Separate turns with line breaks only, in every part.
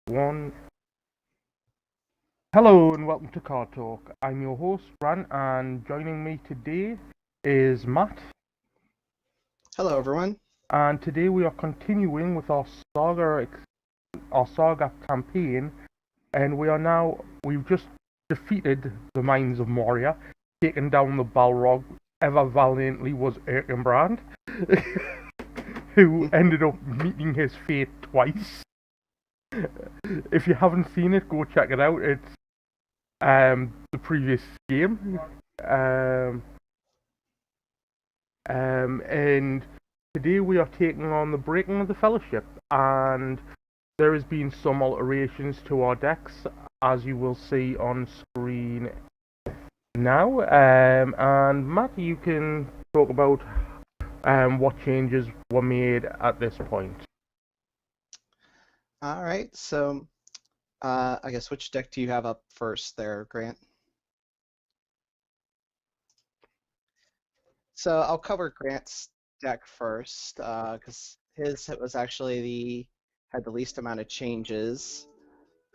One. Hello and welcome to Card Talk. I'm your host, Ran, and joining me today is Matt.
Hello, everyone.
And today we are continuing with our Saga campaign, and we've just defeated the Mines of Moria, taken down the Balrog, ever valiantly was Erkenbrand, who ended up meeting his fate twice. If you haven't seen it, go check it out. It's the previous game. And today we are taking on the Breaking of the Fellowship, and there has been some alterations to our decks, as you will see on screen now. And Matt, you can talk about what changes were made at this point.
All right, so I guess which deck do you have up first there, Grant? So I'll cover Grant's deck first, because his was actually had the least amount of changes.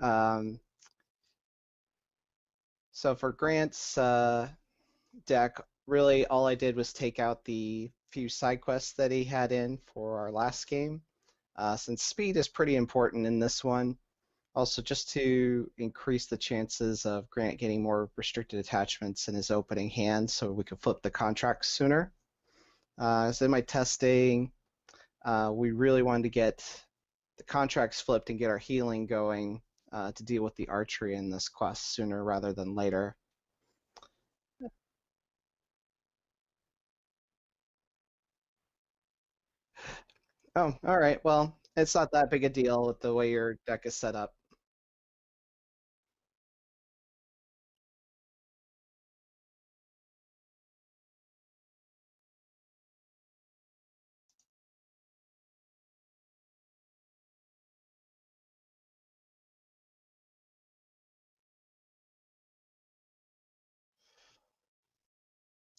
So for Grant's deck, really all I did was take out the few side quests that he had in for our last game, since speed is pretty important in this one. Also, just to increase the chances of Grant getting more restricted attachments in his opening hand so we could flip the contracts sooner. So in my testing, we really wanted to get the contracts flipped and get our healing going to deal with the archery in this quest sooner rather than later. Oh, all right. Well, it's not that big a deal with the way your deck is set up.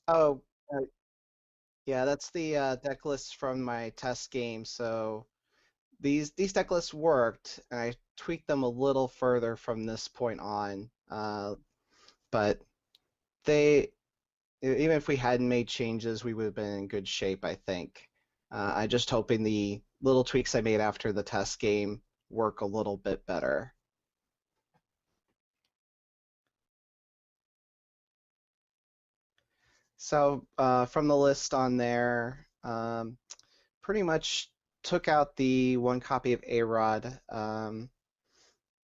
Oh, yeah, that's the deck list from my test game. So these deck lists worked, and I tweaked them a little further from this point on. But they, even if we hadn't made changes, we would have been in good shape, I think. I'm just hoping the little tweaks I made after the test game work a little bit better. So from the list on there, pretty much took out the one copy of A-Rod,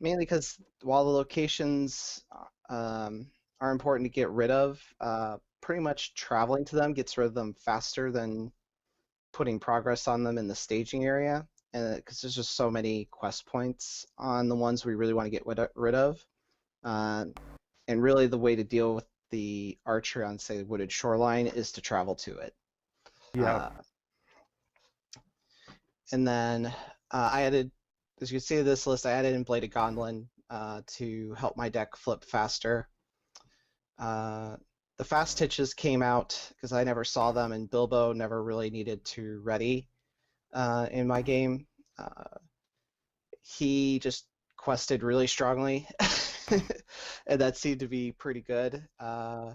mainly because while the locations are important to get rid of, pretty much traveling to them gets rid of them faster than putting progress on them in the staging area, and because there's just so many quest points on the ones we really want to get rid of. And really the way to deal with the archer on, say, Wooded Shoreline is to travel to it.
Yeah.
And then I added, as you can see in this list, I added in Bladed Gondolin to help my deck flip faster. The fast hitches came out because I never saw them, and Bilbo never really needed to ready in my game. He just quested really strongly, and that seemed to be pretty good. I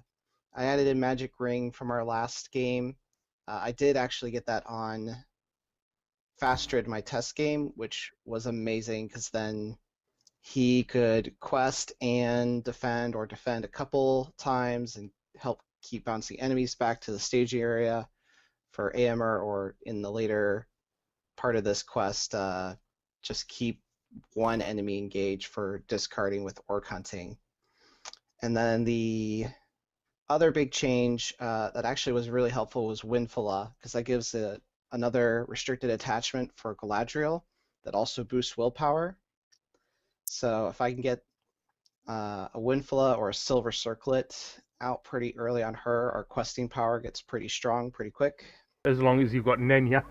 added in Magic Ring from our last game. I did actually get that on Fastrid, my test game, which was amazing because then he could quest and defend, or defend a couple times and help keep bouncing enemies back to the staging area for AMR, or in the later part of this quest, just keep one enemy engaged for discarding with Orc Hunting. And then the other big change that actually was really helpful was Windfalla, because that gives another restricted attachment for Galadriel that also boosts willpower. So if I can get a Windfalla or a Silver Circlet out pretty early on her, our questing power gets pretty strong pretty quick.
As long as you've got Nenya.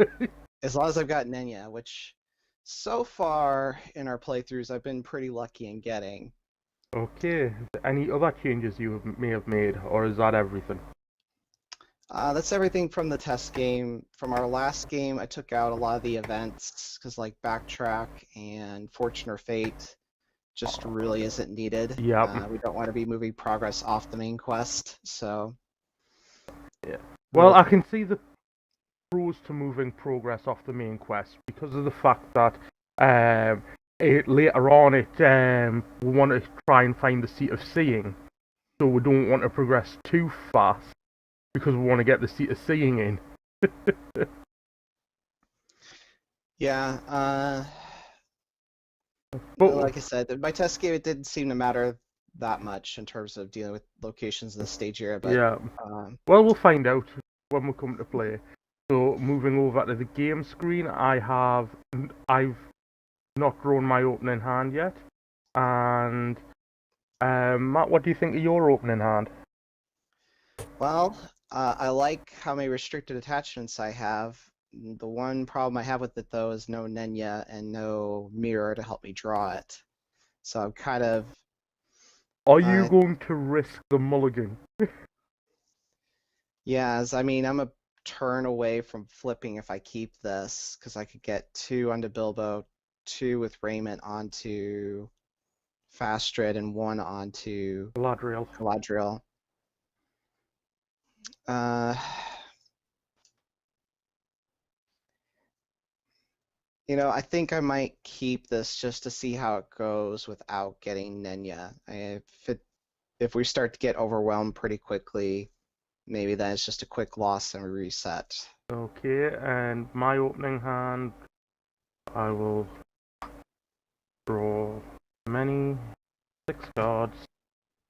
As long as I've got Nenya, which so far in our playthroughs I've been pretty lucky in getting.
Okay. Any other changes you may have made, or is that everything?
That's everything from the test game. From our last game, I took out a lot of the events because like Backtrack and Fortune or Fate just really isn't needed.
Yep.
We don't want to be moving progress off the main quest, so.
Yeah. Well, I can see the pros to moving progress off the main quest because of the fact that later on we want to try and find the Seat of Seeing, so we don't want to progress too fast because we want to get the Seat of Seeing in.
Yeah,
But
like I said, my test game, it didn't seem to matter that much in terms of dealing with locations in the stage area, but
yeah, well, we'll find out when we come to play. So moving over to the game screen, I've not drawn my opening hand yet. And Matt, what do you think of your opening hand?
well, I like how many restricted attachments I have. The one problem I have with it though is no Nenya and no mirror to help me draw it. So I'm kind of.
Are you going to risk the mulligan?
Yes, I mean I'm a turn away from flipping if I keep this because I could get 2 onto Bilbo, 2 with Raiment onto Fastred, and 1 onto
Galadriel.
Galadriel. Uh, I think I might keep this just to see how it goes without getting Nenya. If we start to get overwhelmed pretty quickly, maybe then it's just a quick loss and we reset.
Okay, and my opening hand, I will draw many 6 cards,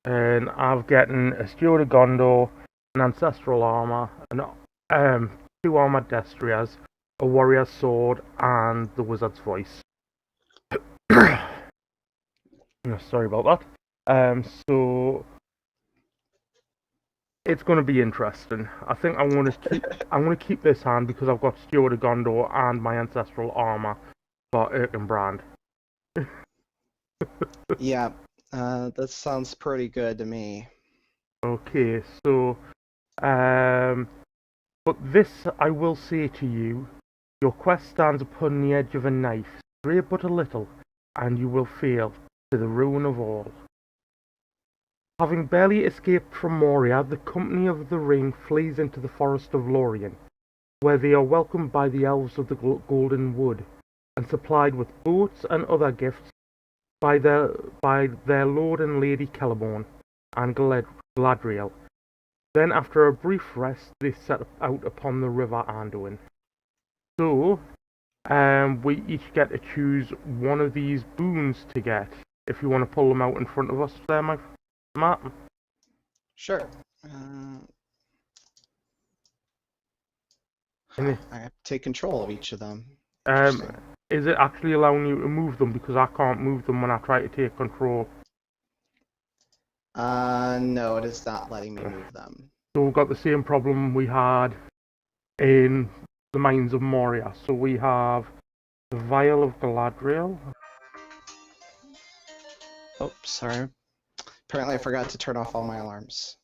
and I've gotten a Steward of Gondor, an Ancestral Armor, 2 Armored Destriers, a Warrior's Sword, and the Wizard's Voice. Sorry about that. So it's going to be interesting. I think I'm going to keep this hand because I've got Steward of Gondor and my Ancestral Armor for Erkenbrand.
Yeah, that sounds pretty good to me.
Okay, so but this I will say to you, your quest stands upon the edge of a knife, stray but a little, and you will fail to the ruin of all. Having barely escaped from Moria, the company of the Ring flees into the forest of Lorien, where they are welcomed by the elves of the Golden Wood, and supplied with boats and other gifts by their lord and lady Celeborn and Galadriel. Then, after a brief rest, they set out upon the river Anduin. So, we each get to choose one of these boons to get. If you want to pull them out in front of us there, Matt?
Sure. I have to take control of each of them.
Is it actually allowing you to move them? Because I can't move them when I try to take control.
No, it is not letting me move them.
So we've got the same problem we had in the Mines of Moria. So we have the Vale of Galadriel.
Oh, sorry. Apparently I forgot to turn off all my alarms.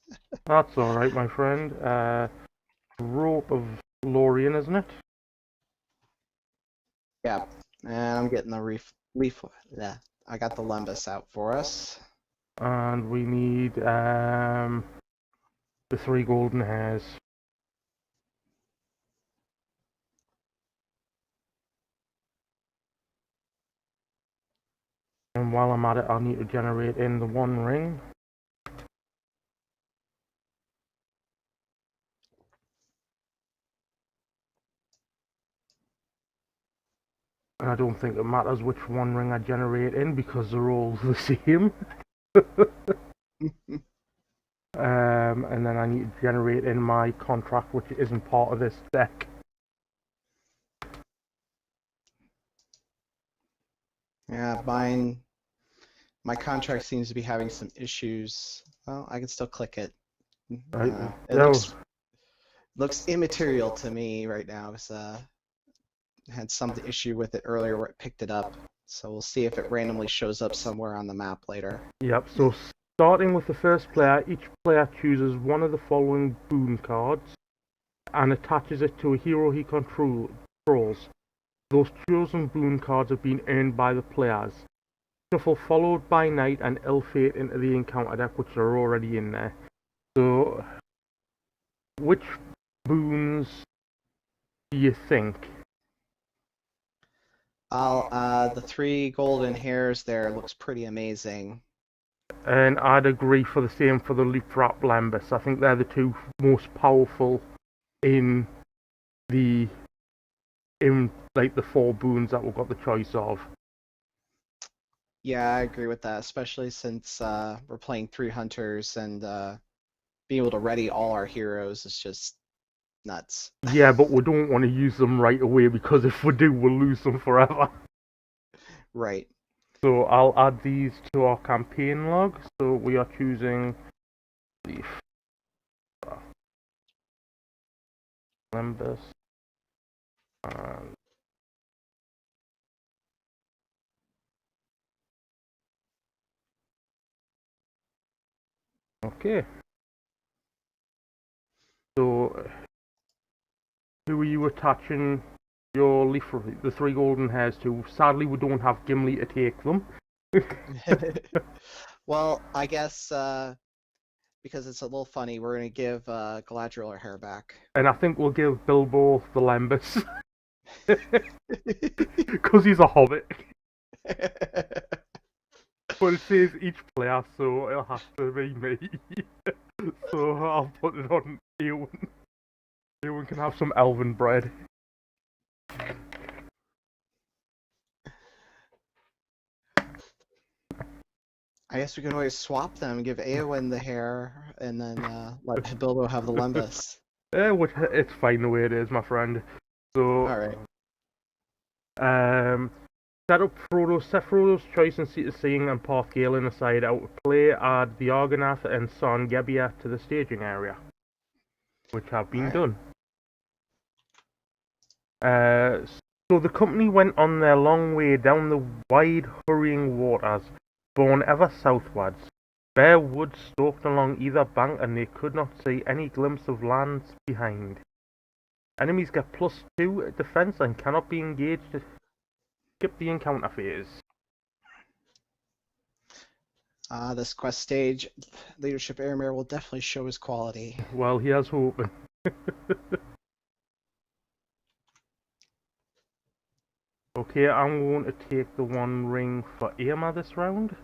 That's alright, my friend. Rope of Lorien, isn't it?
Yeah, and I'm getting the leaf. Yeah, I got the Lembas out for us.
And we need the 3 golden hairs. And while I'm at it, I'll need to generate in the 1 ring. And I don't think it matters which 1 ring I generate in because they're all the same. And then I need to generate in my contract, which isn't part of this deck.
Yeah, my contract seems to be having some issues. Well, I can still click it. It looks immaterial to me right now. It's had some issue with it earlier where it picked it up. So we'll see if it randomly shows up somewhere on the map later.
Yep, so starting with the first player, each player chooses one of the following boon cards. and attaches it to a hero he controls. Those chosen boon cards have been earned by the players. Shuffle followed by Night and Ill Fate into the encounter deck, which are already in there. So, which boons do you think?
The 3 golden hairs there looks pretty amazing.
And I'd agree for the same for the Leapfrap Lembas. I think they're the two most powerful in the like the 4 boons that we've got the choice of.
Yeah, I agree with that, especially since we're playing 3 hunters and being able to ready all our heroes is just nuts.
Yeah, but we don't want to use them right away because if we do, we'll lose them forever.
Right.
So I'll add these to our campaign log. So we are choosing the Lembas and okay. So who are you attaching your the 3 golden hairs to? Sadly, we don't have Gimli to take them.
Well, I guess because it's a little funny, we're gonna give Galadriel her hair back.
And I think we'll give Bilbo the Lembas. Because he's a hobbit. But it says each player, so it'll have to be me. So I'll put it on Ewan. Ewan can have some elven bread.
I guess we could always swap them, give Eowyn the hair, and then let Bilbo have the Lembas.
It's fine the way it is, my friend. So,
Alright.
set Frodo's choice and seat of seeing and Path Galen aside out of play, add the Argonath and Son Gebbia to the staging area, which have been done. So the company went on their long way down the wide hurrying waters, borne ever southwards. Bare woods stalked along either bank, and they could not see any glimpse of land behind. Enemies get +2 defense and cannot be engaged. Skip the encounter phase.
This quest stage, Leadership Airmare will definitely show his quality.
Well, he has hoping. Okay, I'm going to take the 1 ring for Irma this round.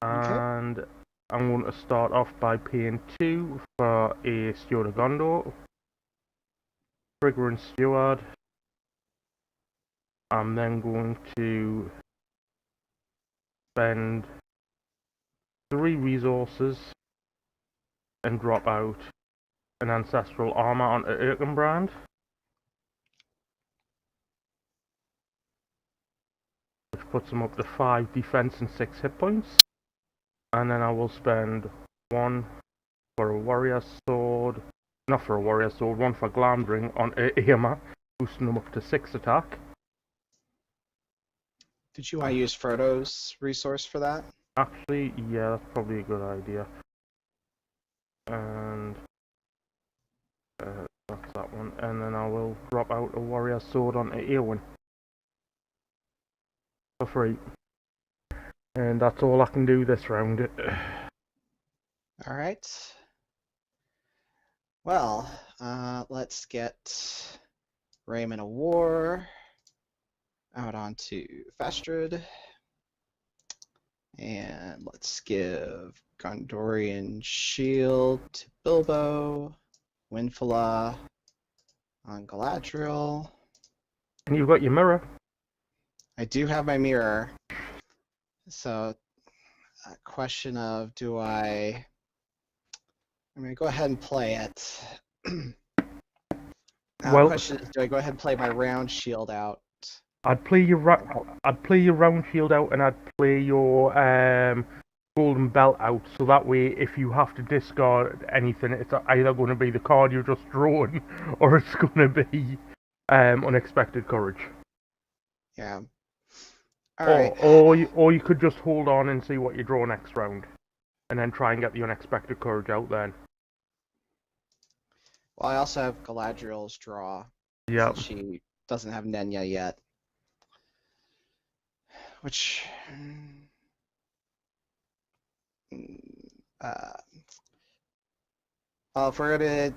And I'm going to start off by paying 2 for a Steward of Gondor. Trigger and Steward. I'm then going to spend 3 resources and drop out an Ancestral Armor onto Erkenbrand. Which puts him up to 5 defense and 6 hit points. And then I will spend 1 for a Warrior Sword. Not for a Warrior Sword, 1 for Glamdring on Irma, boosting him up to 6 attack.
Did you want to use Frodo's resource for that?
Actually, yeah, that's probably a good idea. And that's that one. And then I will drop out a Warrior Sword onto Eowyn for free. And that's all I can do this round.
Alright. Well, let's get Raymond of War out onto Fastrid. And let's give Gondorian Shield to Bilbo. Windfalla on Galadriel.
And you've got your mirror.
I do have my mirror. So, a question of I'm going to go ahead and play it.
Well,
the question is, do I go ahead and play my round shield out?
I'd play your round shield out, and I'd play your golden belt out. So that way, if you have to discard anything, it's either going to be the card you've just drawn, or it's going to be unexpected courage.
Yeah. All right.
Or you could just hold on and see what you draw next round, and then try and get the unexpected courage out then.
Well, I also have Galadriel's draw,
Yep.
since she doesn't have Nenya yet. Which, uh, well, if we're gonna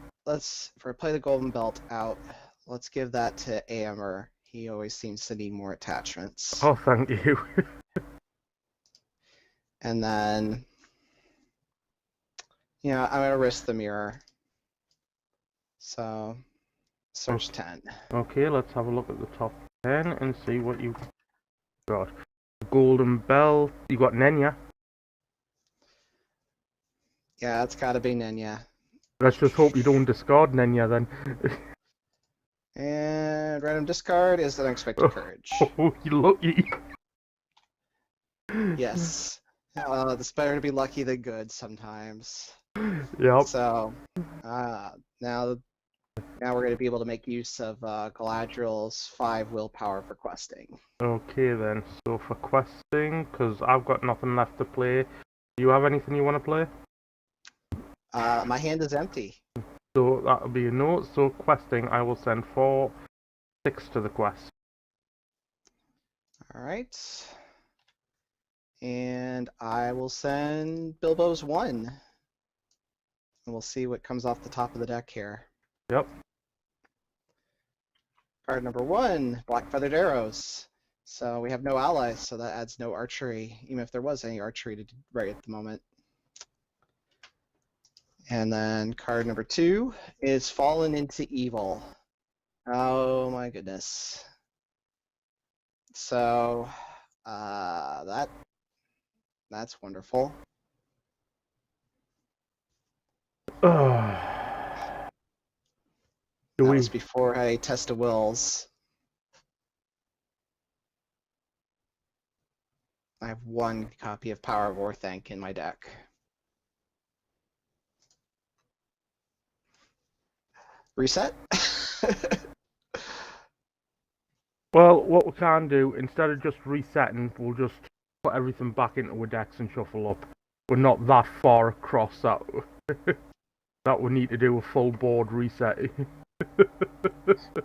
play the Golden Belt out, let's give that to Aemir. He always seems to need more attachments.
Oh, thank you.
And then, I'm gonna risk the mirror. So, search 10.
Okay, let's have a look at the top 10 and see what you got. Golden Bell, you got Nenya.
Yeah, it's gotta be Nenya.
Let's just hope you don't discard Nenya then.
And random discard is unexpected courage.
Oh, you lucky.
Yes. It's better to be lucky than good sometimes.
Yep.
So, now we're going to be able to make use of Galadriel's 5 willpower for questing.
Okay then, so for questing, because I've got nothing left to play, do you have anything you want to play?
My hand is empty.
So that'll be a no. So questing, I will send 4, 6 to the quest.
Alright. And I will send Bilbo's 1. And we'll see what comes off the top of the deck here.
Yep.
Card number 1, Black Feathered Arrows. So we have no allies, so that adds no archery, even if there was any archery to right at the moment. And then card number 2 is Fallen into Evil. Oh my goodness. So that's wonderful.
That
was before I test of wills. I have 1 copy of Power of Orthanc in my deck. Reset?
Well, what we can do, instead of just resetting, we'll just put everything back into our decks and shuffle up. We're not that far across that that we need to do a full board reset.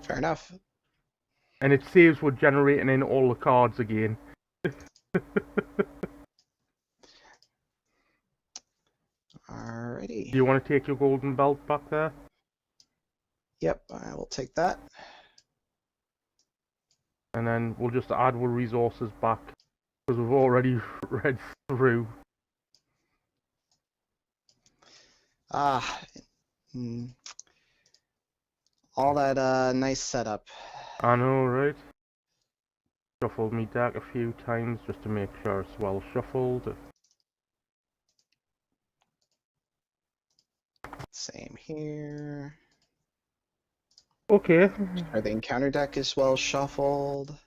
Fair enough.
And it saves we're generating in all the cards again.
Alrighty.
Do you want to take your golden belt back there?
Yep, I will take that.
And then we'll just add our resources back, because we've already read through.
All that nice setup.
I know, right? Shuffled me deck a few times just to make sure it's well shuffled.
Same here.
Okay.
The encounter deck is well shuffled.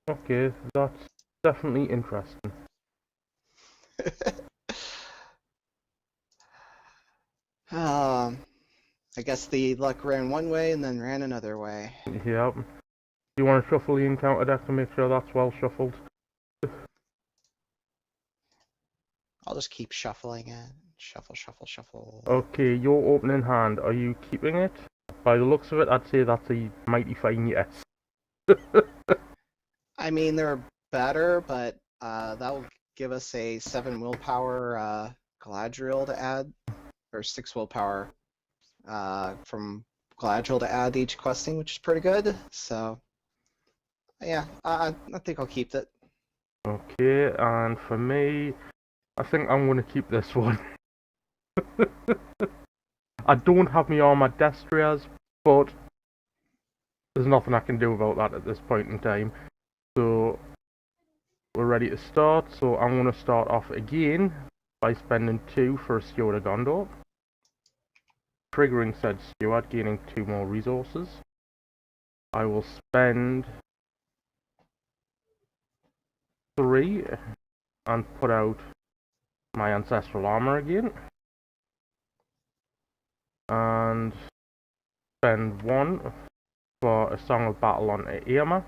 Okay, that's definitely interesting.
I guess the luck ran one way and then ran another way.
Yep. Do you want to shuffle the encounter deck to make sure that's well shuffled?
I'll just keep shuffling it. Shuffle, shuffle, shuffle.
Okay, your opening hand, are you keeping it? By the looks of it, I'd say that's a mighty fine yes.
I mean, they're better, but that will give us a 7 willpower Galadriel to add, or 6 willpower from Galadriel to add each questing, which is pretty good. So, yeah, I think I'll keep it.
Okay, and for me, I think I'm going to keep this one. I don't have my armor destriers, but there's nothing I can do about that at this point in time. So we're ready to start. So I'm going to start off again by spending 2 for a Steward of Gondor. Triggering said Steward, gaining 2 more resources. I will spend 3 and put out my ancestral armor again. And spend 1 for a Song of Battle on Aemir.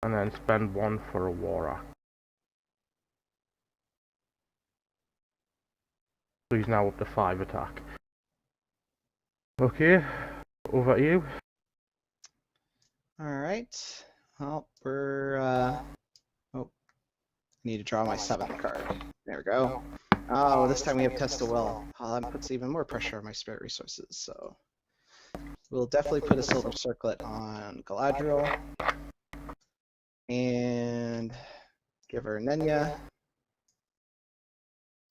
And then spend 1 for a War Axe. So he's now up to 5 attack. Okay, over to you.
Alright. Well, we're oh, need to draw my 7th card. There we go. Oh, this time we have Test of Will. Oh, that puts even more pressure on my spirit resources, so we'll definitely put a silver circlet on Galadriel. And give her Nenya.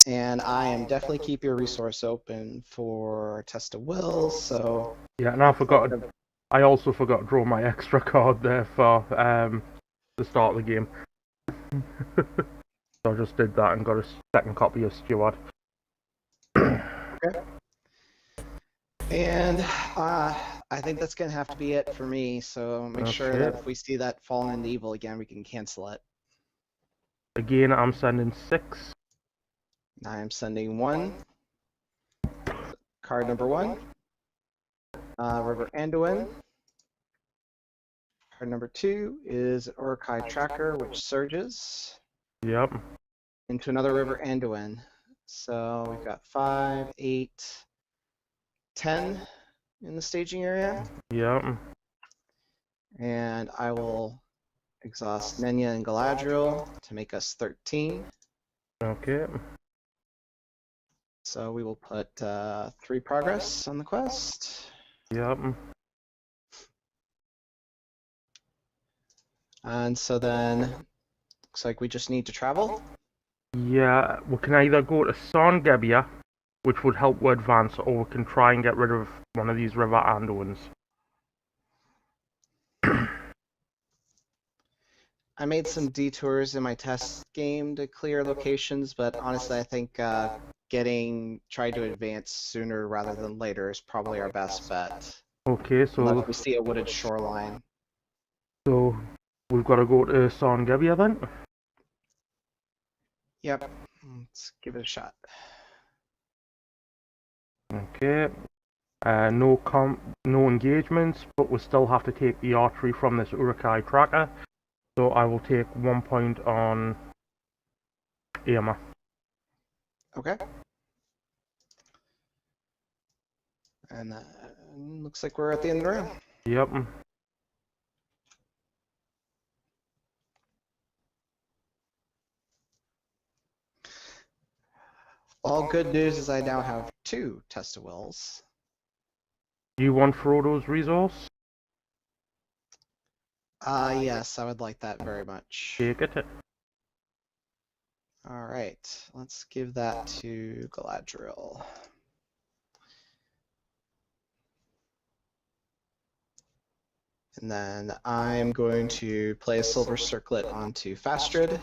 And I am definitely keep your resource open for Test of Will, so...
Yeah, and I also forgot to draw my extra card there for the start of the game. So I just did that and got a second copy of Steward.
Okay. And I think that's going to have to be it for me, so make sure that if we see that Fallen into Evil again, we can cancel it.
Again, I'm sending 6.
I am sending 1. Card number 1. River Anduin. Card number 2 is Urakai Tracker, which surges.
Yep.
Into another River Anduin. So we've got 5, 8, 10 in the staging area.
Yep.
And I will exhaust Nenya and Galadriel to make us 13.
Okay.
So we will put 3 progress on the quest.
Yep.
And so then, looks like we just need to travel.
Yeah, we can either go to Songebia, which would help with advance, or we can try and get rid of one of these River Anduins.
I made some detours in my test game to clear locations, but honestly I think trying to advance sooner rather than later is probably our best bet.
Okay, so
unless we see a wooded shoreline.
So we've got to go to Songebia then?
Yep, let's give it a shot.
Okay. No engagements, but we still have to take the archery from this Urakai Tracker. So I will take 1 point on Irma.
Okay. And looks like we're at the end of the round.
Yep.
All good news is I now have 2 Test-a-Wills.
Do you want Frodo's resource?
Yes, I would like that very much.
Take it.
Alright, let's give that to Galadriel. And then I'm going to play a Silver Circlet onto Fastrid.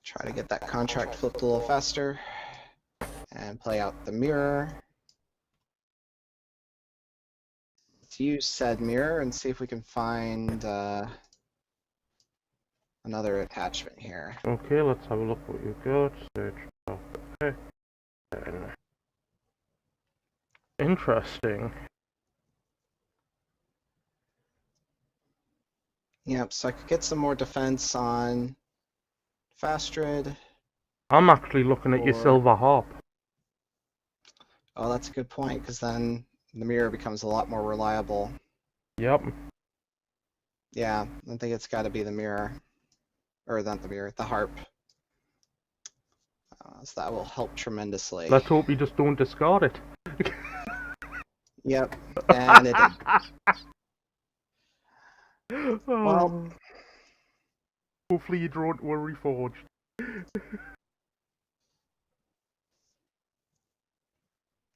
Try to get that contract flipped a little faster. And play out the mirror. Let's use said mirror and see if we can find another attachment here.
Okay, let's have a look what you've got. Search. Okay. Interesting.
Yep, so I could get some more defense on Fastrid.
I'm actually looking at your silver harp.
Oh, that's a good point, because then the mirror becomes a lot more reliable.
Yep.
Yeah, I think it's got to be the mirror. Or not the mirror, the harp. So that will help tremendously.
Let's hope you just don't discard it.
Yep, and it did. Well,
hopefully you draw into a reforged.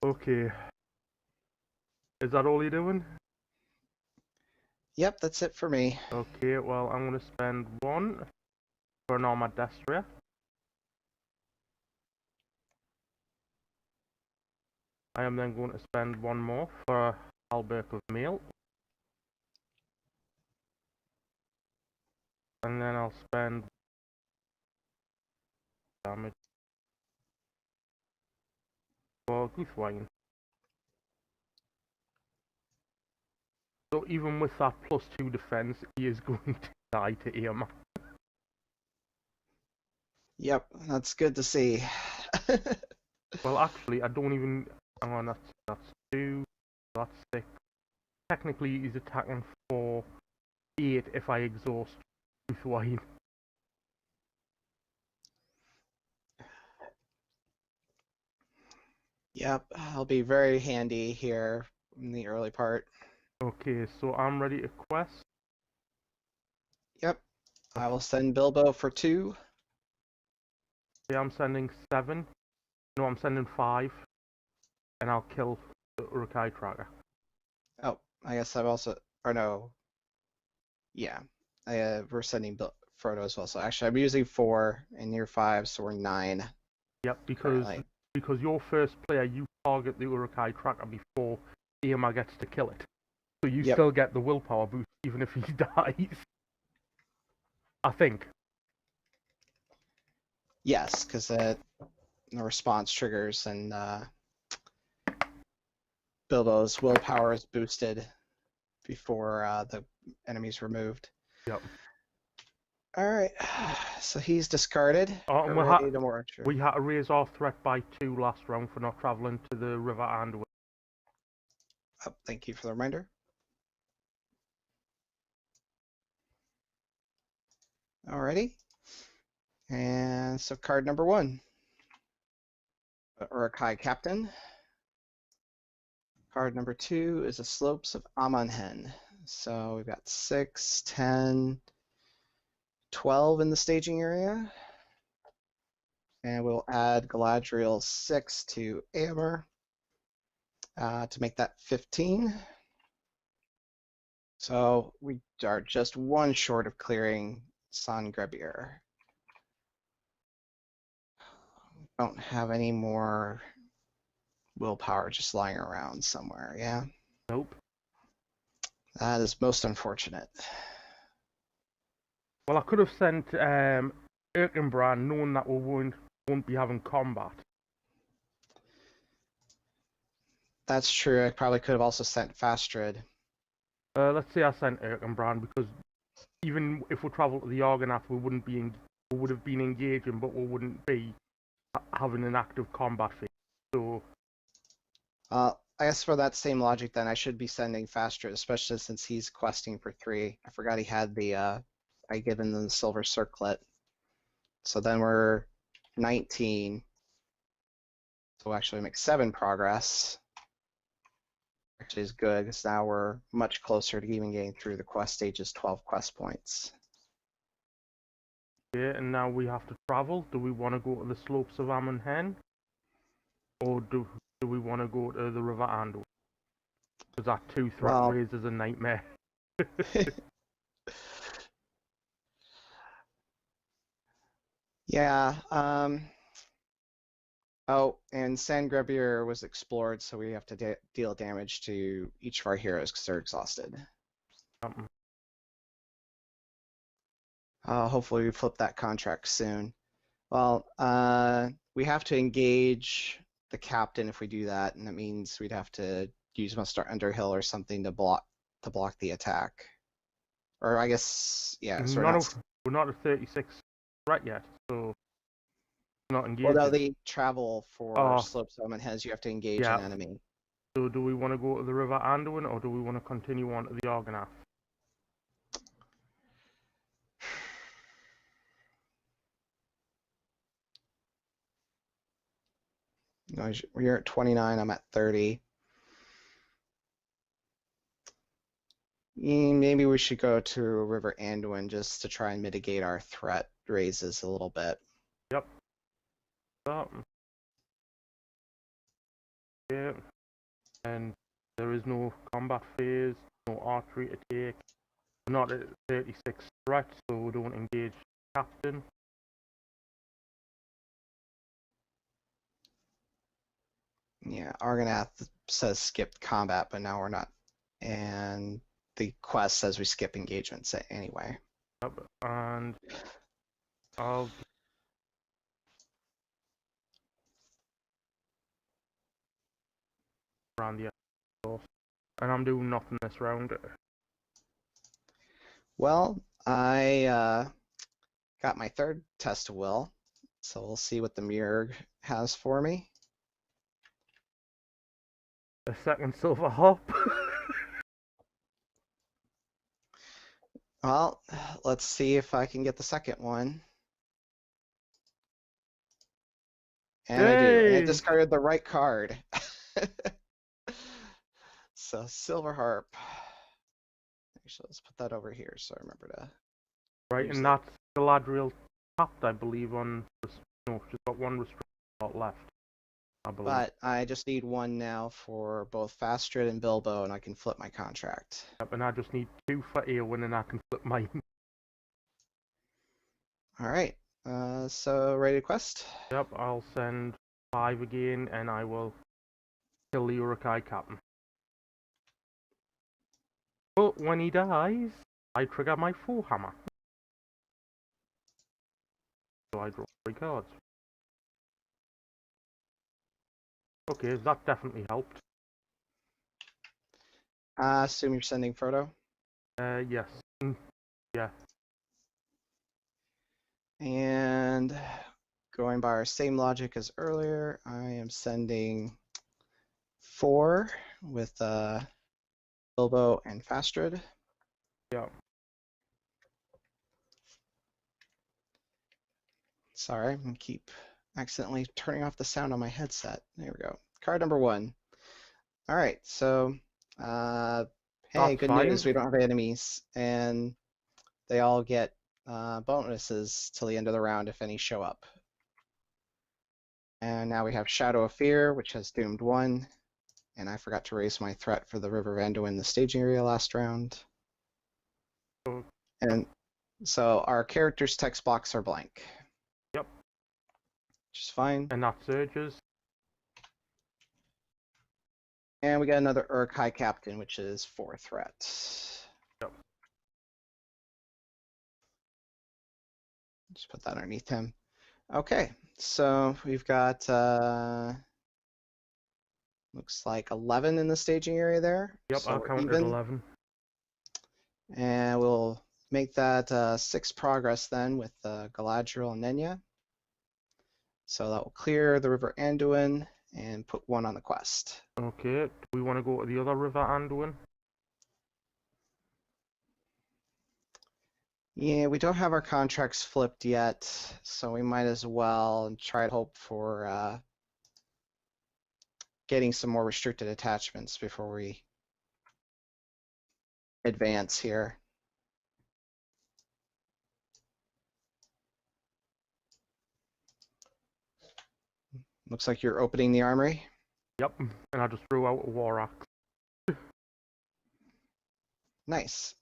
Okay. Is that all you're doing?
Yep, that's it for me.
Okay, well, I'm going to spend 1 for an Armored Destroyer. I am then going to spend 1 more for a Halberg of Mail. And then I'll spend damage for Goothwine. So even with that +2 defense, he is going to die to Irma.
Yep, that's good to see.
Well, actually, I don't even. Hang on, that's 2, that's 6. Technically, he's attacking for 8 if I exhaust with wine.
Yep, I'll be very handy here in the early part.
Okay, so I'm ready to quest.
Yep, I will send Bilbo for 2.
Okay, I'm sending 7. No, I'm sending 5, and I'll kill the Urakai Tracker.
Oh, I guess I've also, or no, yeah, we're sending Frodo as well. So actually, I'm using 4 and you're 5, so we're 9
Yep,
currently.
because you're first player, you target the Urakai Tracker before Eomer gets to kill it. So you
Yep.
still get the willpower boost even if he dies. I think.
Yes, because the response triggers and Bilbo's willpower is boosted before the enemy's removed.
Yep.
All right, so he's discarded.
Oh,
We're ready to march.
we had to raise our threat by 2 last round for not travelling to the River Anduin.
Oh, thank you for the reminder. Alrighty. And so card number 1. Urakai Captain. Card number 2 is the Slopes of Amonhen. So we've got 6, 10, 12 in the staging area. And we'll add Galadriel 6 to Eomer to make that 15. So we are just 1 short of clearing Sangrebier. Don't have any more willpower just lying around somewhere, yeah?
Nope.
That is most unfortunate.
Well, I could have sent Erkenbrand knowing that we won't be having combat.
That's true. I probably could have also sent Fastrid.
Let's say I sent Erkenbrand because even if we travel to the Argonath, we would have been engaging, but we wouldn't be having an active combat phase. So
I guess for that same logic, then I should be sending Fastrid, especially since he's questing for 3. I forgot he had the I given them the silver circlet. So then we're 19. So we'll actually make 7 progress. Actually is good because now we're much closer to even getting through the quest stages, 12 quest points.
yeah, and now we have to travel. Do we want to go to the slopes of Amonhen, or do we want to go to the River Anduin? Because that 2 threat raise is a nightmare.
Yeah. Oh, and Sangrebier was explored, so we have to deal damage to each of our heroes because they're exhausted. Hopefully we flip that contract soon. Well, we have to engage the captain if we do that, and that means we'd have to use Mustar Underhill or something to block the attack. Or I guess, yeah. So
we're not at 36 threat yet, so we're not engaging.
Well, no, they travel for Slopes of Amonhen. You have to engage an enemy.
So do we want to go to the River Anduin, or do we want to continue on to the Argonath?
No, you're at 29. I'm at 30. Maybe we should go to River Anduin just to try and mitigate our threat raises a little bit.
Yep. Yeah. And there is no combat phase, no archery to take. We're not at 36 threat, so we don't engage captain.
Yeah, Argonath says skip combat, but now we're not. And the quest says we skip engagements anyway.
Yep. And I'll around the course. And I'm doing nothing this round.
Well, I got my 3rd test of will, So we'll see what the mirror has for me.
A second silver harp.
Well, let's see if I can get the second one. And I do. And it
Yay!
discarded the right card. So silver harp. Actually, let's put that over here so I remember to
Right,
use
and
that.
that's Galadriel tapped, I believe, on... No, she's got one restriction slot left, I believe.
But I just need one now for both Fastrid and Bilbo, and I can flip my contract.
Yep, and I just need 2 for Eowyn, and I can flip mine.
All right. So ready to quest?
Yep, I'll send 5 again, and I will kill the Urakai captain. But when he dies, I trigger my 4 hammer. So I draw 3 cards. Okay, that definitely helped.
I assume you're sending Frodo.
Yes. Yeah.
And going by our same logic as earlier, I am sending 4 with Bilbo and Fastrid.
Yeah.
Sorry, I'm gonna keep accidentally turning off the sound on my headset. There we go. Card number 1. All right, so hey,
That's
good
fine.
news. We don't have enemies, and they all get bonuses till the end of the round if any show up. And now we have Shadow of Fear, which has doomed 1. And I forgot to raise my threat for the River of Anduin in the staging area last round.
Oh.
And so our character's text box are blank.
Yep.
Which is fine.
And that surges.
And we got another Urakai Captain, which is 4 threat.
Yep.
Just put that underneath him. Okay, so we've got looks like 11 in the staging area there.
Yep,
So
I'll
we're
count
even.
at 11.
And we'll make that 6 progress then with Galadriel and Nenya. So that will clear the River Anduin and put 1 on the quest.
Okay, do we want to go to the other River Anduin?
Yeah, we don't have our contracts flipped yet, so we might as well try to hope for getting some more restricted attachments before we advance here. Looks like you're opening the armory.
Yep, and I just threw out a war axe.
Nice.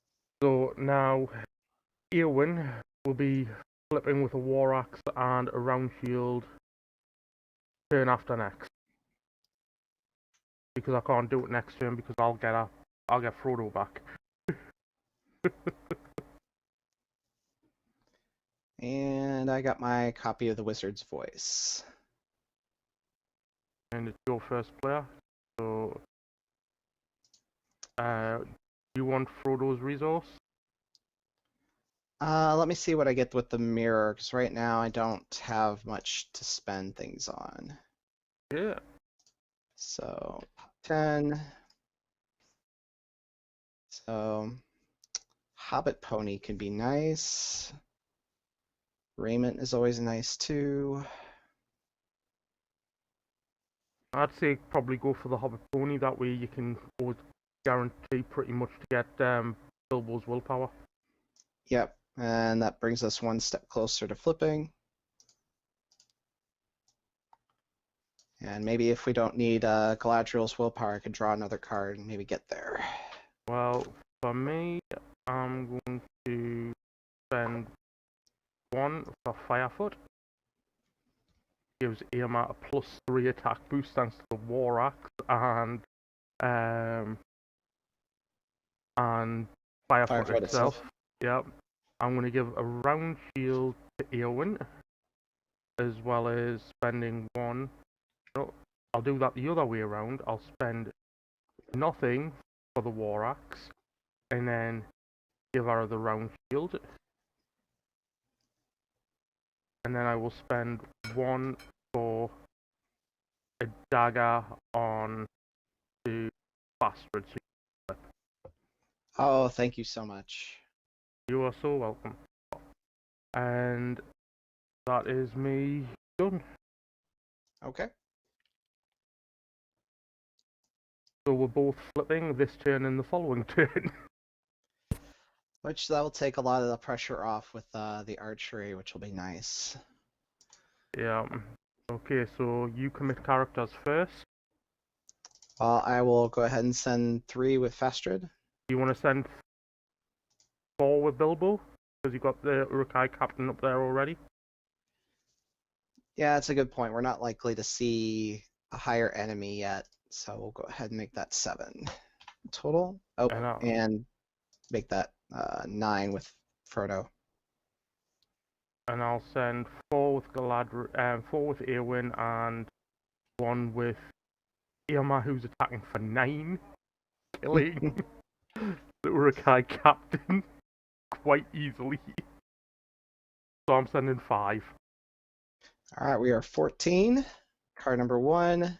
So now Eowyn will be flipping with a war axe and a round shield turn after next. Because I can't do it next turn because I'll get Frodo back.
And I got my copy of the Wizard's Voice.
And it's your first player. So you want Frodo's resource?
Let me see what I get with the mirror, because right now I don't have much to spend things on.
Yeah.
So 10. So Hobbit Pony can be nice. Raiment is always nice too.
I'd say probably go for the Hobbit Pony. That way you can always guarantee pretty much to get Bilbo's willpower.
Yep, and that brings us 1 step closer to flipping. And maybe if we don't need Galadriel's willpower, I could draw another card and maybe get there.
Well, for me, I'm going to spend 1 for Firefoot. Gives Irma a +3 attack boost thanks to the War Axe and Firefoot itself. Yep. I'm going to give a round shield to Eowyn, as well as spending 1. No, I'll do that the other way around. I'll spend nothing for the War Axe, and then give her the round shield. And then I will spend one for a dagger on to Bastard.
Oh, thank you so much.
You are so welcome. And that is me done.
Okay.
So we're both flipping this turn and the following turn.
Which that will take a lot of the pressure off with the archery, which will be nice.
Yeah. Okay, so you commit characters first.
I will go ahead and send 3 with Fastrid.
You want to send 4 with Bilbo? Because you got the Urakai captain up there already.
Yeah, that's a good point. We're not likely to see a higher enemy yet, so we'll go ahead and make that 7 total. Oh, and make that 9 with Frodo.
And I'll send 4 with Galadriel, 4 with Eowyn, and 1 with Irma, who's attacking for 9, killing the Urakai captain quite easily. So I'm sending 5.
All right, we are 14. Card number 1.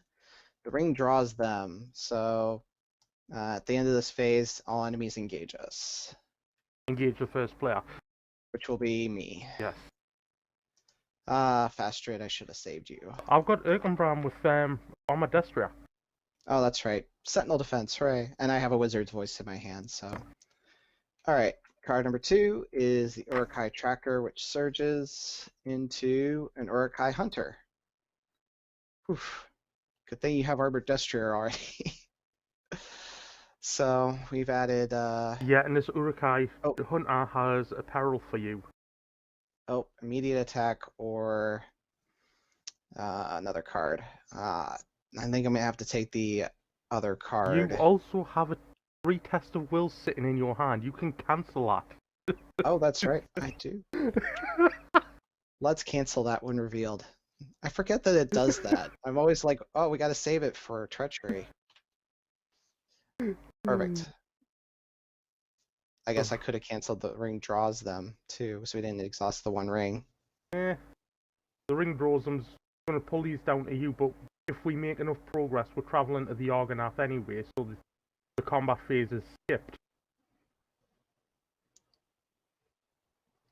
The ring draws them. So at the end of this phase, all enemies engage us.
Engage the first player.
Which will be me.
Yes.
Fastrid, I should have saved you.
I've got Erkenbrand with Armadestria.
Oh, that's right. Sentinel Defense, hooray. And I have a Wizard's Voice in my hand, so. Alright, card number 2 is the Urakai Tracker, which surges into an Urakai Hunter. Oof. Good thing you have Armadestria already. So, we've added...
Yeah, and this Urakai Hunter has a peril for you.
Oh, immediate attack or another card. I think I'm going to have to take the other card.
You also have a 3 Test of Will sitting in your hand. You can cancel that.
Oh, that's right. I do. Let's cancel that when revealed. I forget that it does that. I'm always like, oh, we got to save it for treachery. Perfect. I guess I could have canceled the ring draws them too, so we didn't exhaust the 1 ring.
The ring draws them's going to pull these down to you, but if we make enough progress, we're travelling to the Argonath anyway, so the combat phase is skipped.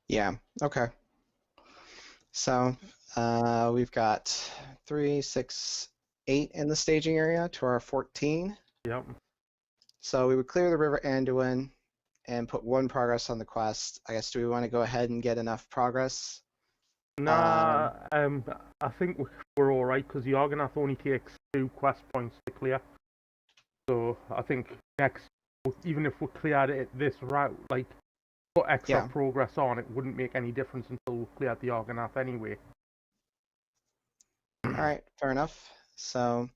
Yeah, okay. So we've got 3, 6, 8 in the staging area to our 14.
Yep.
So we would clear the River Anduin and put 1 progress on the quest. I guess, do we want to go ahead and get enough progress?
Nah, I think we're alright, because the Argonath only takes 2 quest points to clear. So I think next, even if we cleared it this route, like, put extra progress on, it wouldn't make any difference until we cleared the Argonath anyway.
Alright, fair enough. So,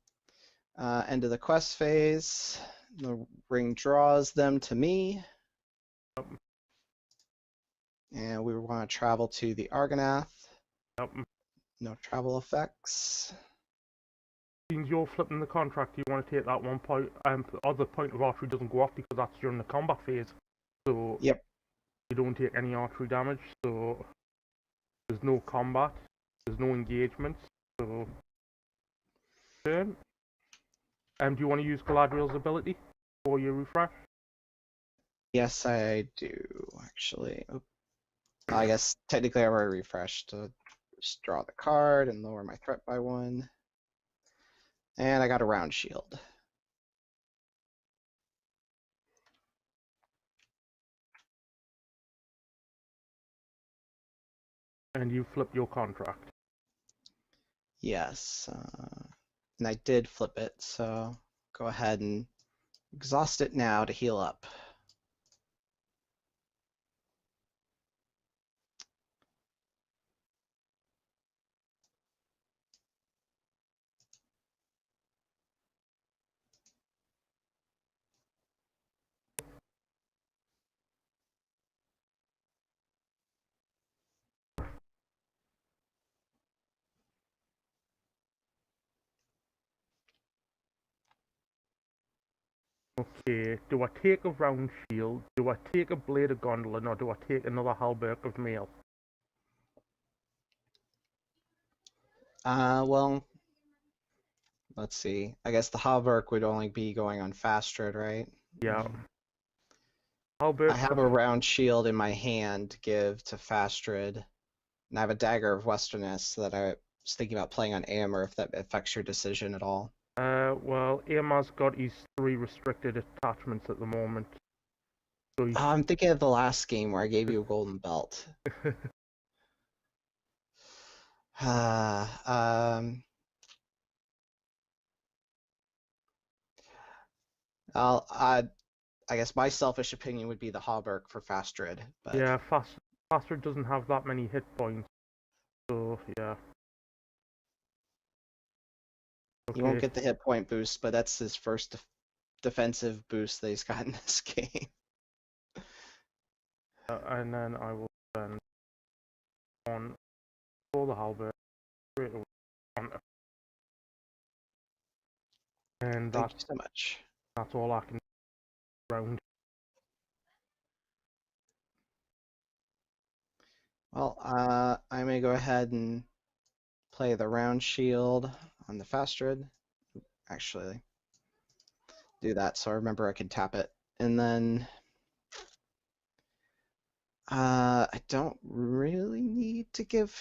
end of the quest phase. The ring draws them to me. And we want to travel to the Argonath. No travel effects.
Since you're flipping the contract, you want to take that 1 point, the other point of archery doesn't go off because that's during the combat phase. So
you
don't take any archery damage, so there's no combat, there's no engagements, so turn. Do you want to use Galadriel's ability before you refresh?
Yes, I do, actually. Oh, I guess technically I've already refreshed. Just draw the card and lower my threat by 1. And I got a round shield.
And you flip your contract.
Yes, and I did flip it, so go ahead and exhaust it now to heal up.
Okay, do I take a round shield, do I take a blade of Gondolin, or do I take another halberd of mail?
Well, let's see. I guess the Hauberk would only be going on Fastred, right?
Yeah.
I have a round shield in my hand to give to Fastred, and I have a Dagger of Westerness that I was thinking about playing on Aemir if that affects your decision at all.
Well, Aemir's got his 3 restricted attachments at the moment. So
I'm thinking of the last game where I gave you a golden belt. I guess my selfish opinion would be the Hauberk for Fastred, but
yeah, Fastred doesn't have that many hit points, so yeah.
he won't get the hit point boost, but that's his first defensive boost that he's got in this game.
And then I will spend on all the halberd straight away. And
Thank you so much.
That's all I can do round.
Well, I may go ahead and play the round shield on the Fastred. Actually, do that so I remember I can tap it. And then I don't really need to give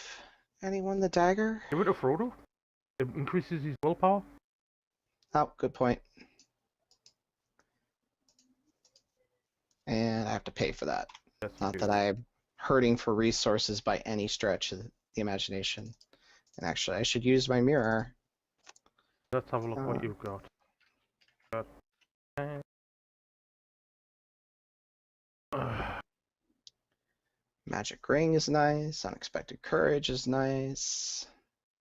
anyone the dagger.
Give it to Frodo. It increases his willpower.
Oh, good point. And I have to pay for that.
Yes,
Not that I'm hurting for resources by any stretch of the imagination. And actually, I should use my mirror.
Let's have a look what you've got.
Magic Ring is nice. Unexpected Courage is nice.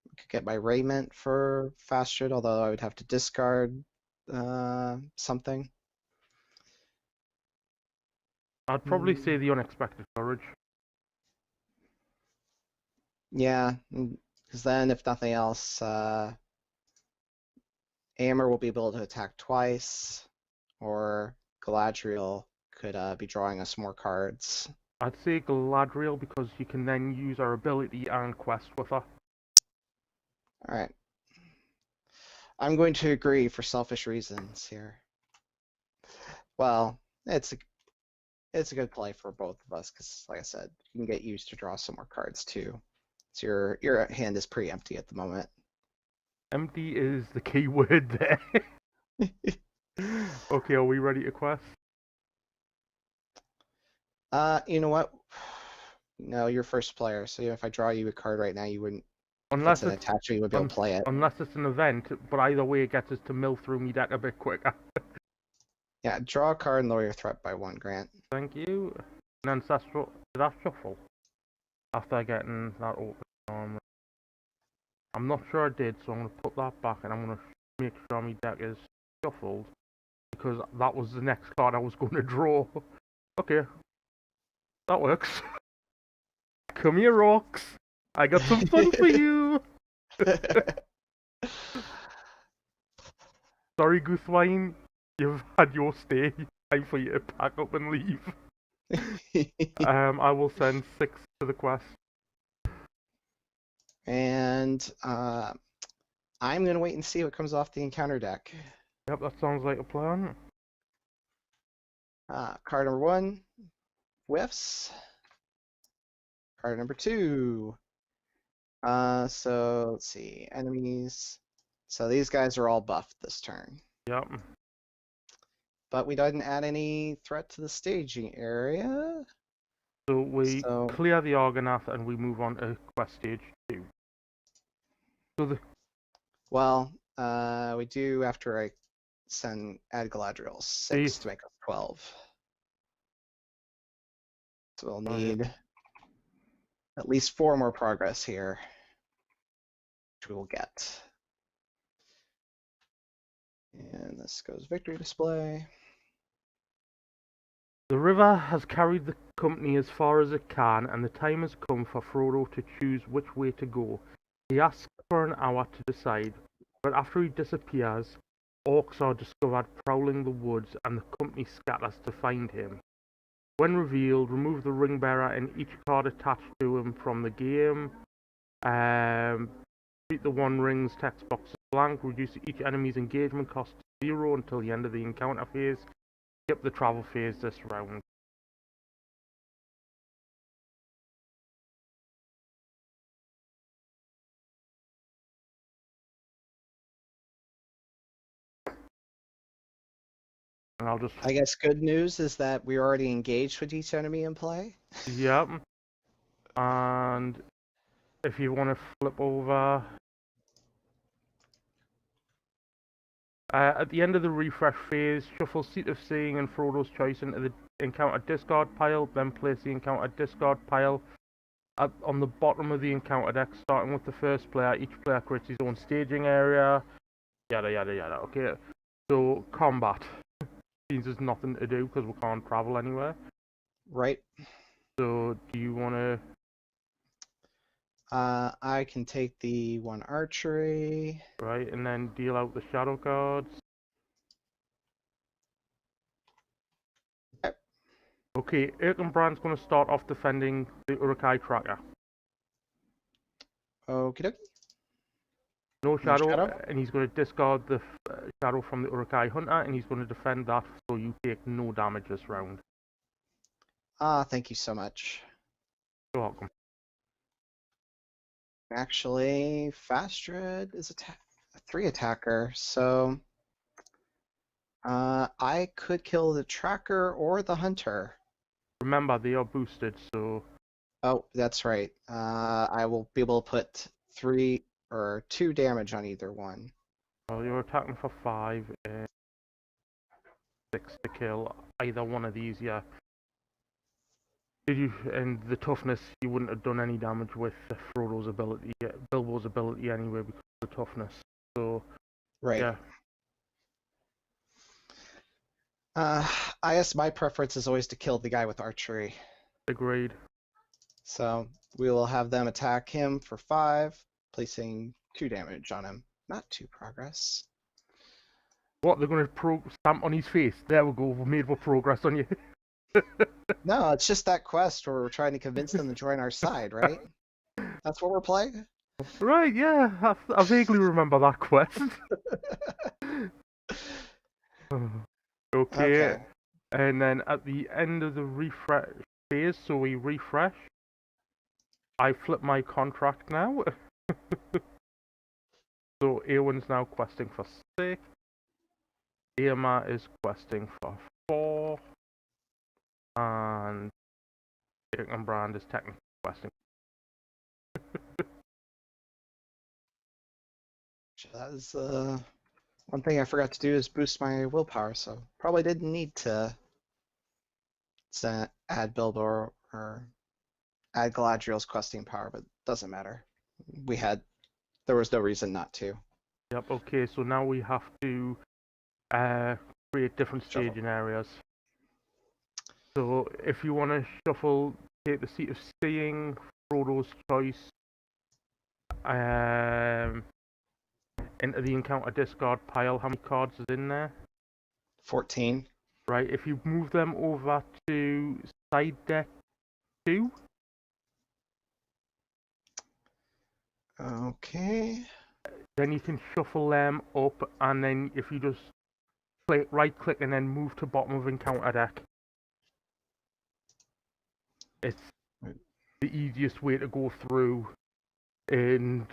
I could get my Raiment for Fastred, although I would have to discard something.
I'd probably say the Unexpected Courage.
Yeah, because then if nothing else, Aemir will be able to attack twice, or Galadriel could be drawing us more cards.
I'd say Galadriel because you can then use her ability and quest with her.
Alright. I'm going to agree for selfish reasons here. Well, it's a good play for both of us because, like I said, you can get used to draw some more cards too. So your hand is pretty empty at the moment.
Empty is the key word there. Okay, are we ready to quest?
You know what? No, you're first player, so if I draw you a card right now, you wouldn't.
Unless
it's an attachment, you would be able to play it.
Unless it's an event, but either way, it gets us to mill through me deck a bit quicker.
Yeah, draw a card and lower your threat by 1, Grant.
Thank you. An ancestral. Did I shuffle? After getting that open armor. I'm not sure I did, so I'm going to put that back and I'm going to make sure my deck is shuffled. Because that was the next card I was going to draw. Okay. That works. Come here, rocks. I got some fun for you. Sorry, Goothwine. You've had your stay. Time for you to pack up and leave. I will send 6 to the quest.
And I'm going to wait and see what comes off the encounter deck.
Yep, that sounds like a plan.
Card number 1, whiffs. Card number 2. So let's see, enemies. So these guys are all buffed this turn.
Yep.
But we didn't add any threat to the staging area.
So we clear the Argonath and we move on to quest stage 2. So
well, we do after I add Galadriel 6 to make us 12. So we'll need at least 4 more progress here, which we will get. And this goes victory display.
The river has carried the company as far as it can, and the time has come for Frodo to choose which way to go. He asks for an hour to decide, but after he disappears, orcs are discovered prowling the woods, and the company scatters to find him. When revealed, remove the ring bearer and each card attached to him from the game. Treat the One Rings text box as blank. Reduce each enemy's engagement cost to 0 until the end of the encounter phase. Skip the travel phase this round. And I'll just...
I guess good news is that we're already engaged with each enemy in play.
Yep. And if you want to flip over... at the end of the refresh phase, shuffle Seat of Seeing and Frodo's Choice into the encounter discard pile, then place the encounter discard pile on the bottom of the encounter deck, starting with the first player. Each player creates his own staging area, yada yada yada. Okay, so combat means there's nothing to do because we can't travel anywhere.
Right.
So do you want to...
I can take the 1 archery.
Right, and then deal out the shadow cards. Okay, Erkenbrand's going to start off defending the Urakai Tracker.
Okie dokie.
No
No
shadow,
shadow?
and he's going to discard the shadow from the Urakai Hunter, and he's going to defend that, so you take no damage this round.
Thank you so much.
You're welcome.
Actually, Fastred is a 3 attacker, so I could kill the tracker or the hunter.
Remember, they are boosted, so...
Oh, that's right. I will be able to put 3 or 2 damage on either one.
Well, you're attacking for 5 and 6 to kill either one of these, yeah. And the toughness, you wouldn't have done any damage with Frodo's ability, Bilbo's ability anyway, because of the toughness. So,
Right.
yeah.
I guess my preference is always to kill the guy with archery.
Agreed.
So we will have them attack him for 5, placing 2 damage on him. Not 2 progress.
What, they're going to stamp on his face? There we go, we've made more progress on you.
No, it's just that quest where we're trying to convince them to join our side, right? That's what we're playing?
Right, yeah, I vaguely remember that quest. Okay. And then at the end of the refresh phase, so we refresh, I flip my contract now. So Eowyn's now questing for 6. Eomer is questing for 4. And Erkenbrand is technically questing.
That is one thing I forgot to do is boost my willpower, so probably didn't need to add Bilbo or add Galadriel's questing power, but doesn't matter. There was no reason not to.
Yep, okay, so now we have to create different staging areas. So if you want to shuffle, take the Seat of Seeing, Frodo's Choice, into the encounter discard pile. How many cards is in there?
14.
Right, if you move them over to side deck 2.
Okay.
Then you can shuffle them up, and then if you just right click and then move to bottom of encounter deck. It's the easiest way to go through and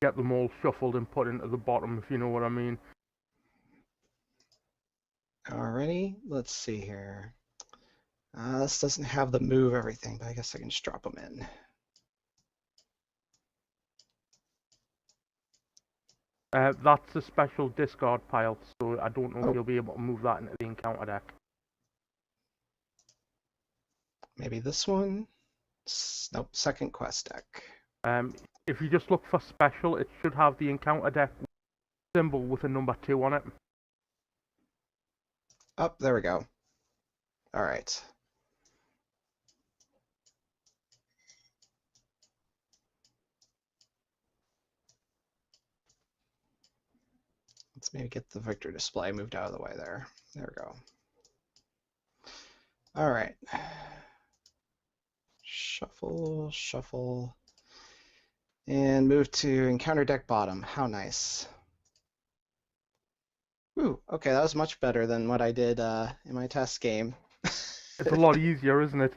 get them all shuffled and put into the bottom, if you know what I mean.
Alrighty, let's see here. This doesn't have the move everything, but I guess I can just drop them in.
That's a special discard pile, so I don't know if you'll be able to move that into the encounter deck.
Maybe this one? Nope, second quest deck.
If you just look for special, it should have the encounter deck symbol with a number 2 on it.
Oh, there we go. Alright. Let's maybe get the Victor display moved out of the way there. There we go. Alright. Shuffle, shuffle. And move to encounter deck bottom. How nice. Ooh, okay, that was much better than what I did in my test game.
It's a lot easier, isn't it?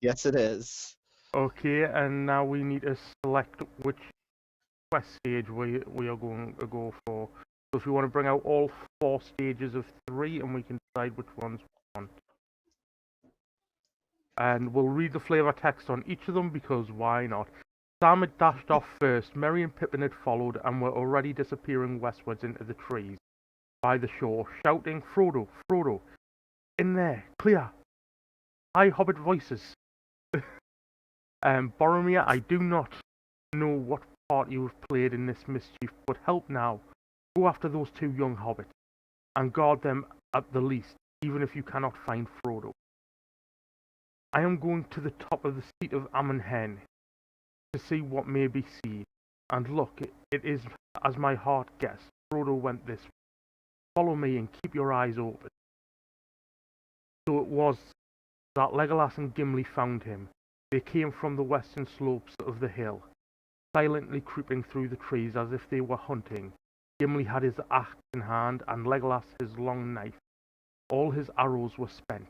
Yes, it is.
Okay, and now we need to select which quest stage we are going to go for. So if we want to bring out all 4 stages of 3, and we can decide which ones we want. And we'll read the flavour text on each of them, because why not? Sam had dashed off first, Merry and Pippin had followed, and were already disappearing westwards into the trees by the shore, shouting, Frodo, Frodo, in there, clear. High hobbit voices. Boromir, I do not know what part you have played in this mischief, but help now. Go after those 2 young hobbits, and guard them at the least, even if you cannot find Frodo. I am going to the top of the seat of Amon Hen to see what may be seen, and look, it is as my heart guessed. Frodo went this way. Follow me and keep your eyes open. So it was that Legolas and Gimli found him. They came from the western slopes of the hill, silently creeping through the trees as if they were hunting. Gimli had his axe in hand, and Legolas his long knife. All his arrows were spent.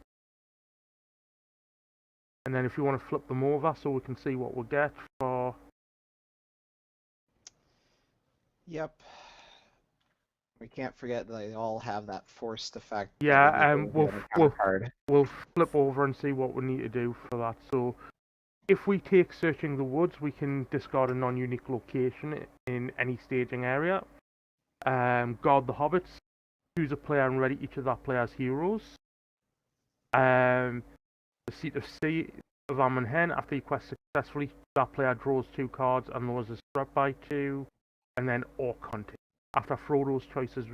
And then if you want to flip them over so we can see what we get for...
Yep. We can't forget they all have that forced effect.
Yeah,
Card.
we'll flip over and see what we need to do for that. So if we take Searching the Woods, we can discard a non-unique location in any staging area. Guard the Hobbits. Choose a player and ready each of that player's heroes. The Seat of Sea of Amon Hen. After you quest successfully, that player draws 2 cards and lowers his threat by 2. And then Orc Hunting. After Frodo's choices,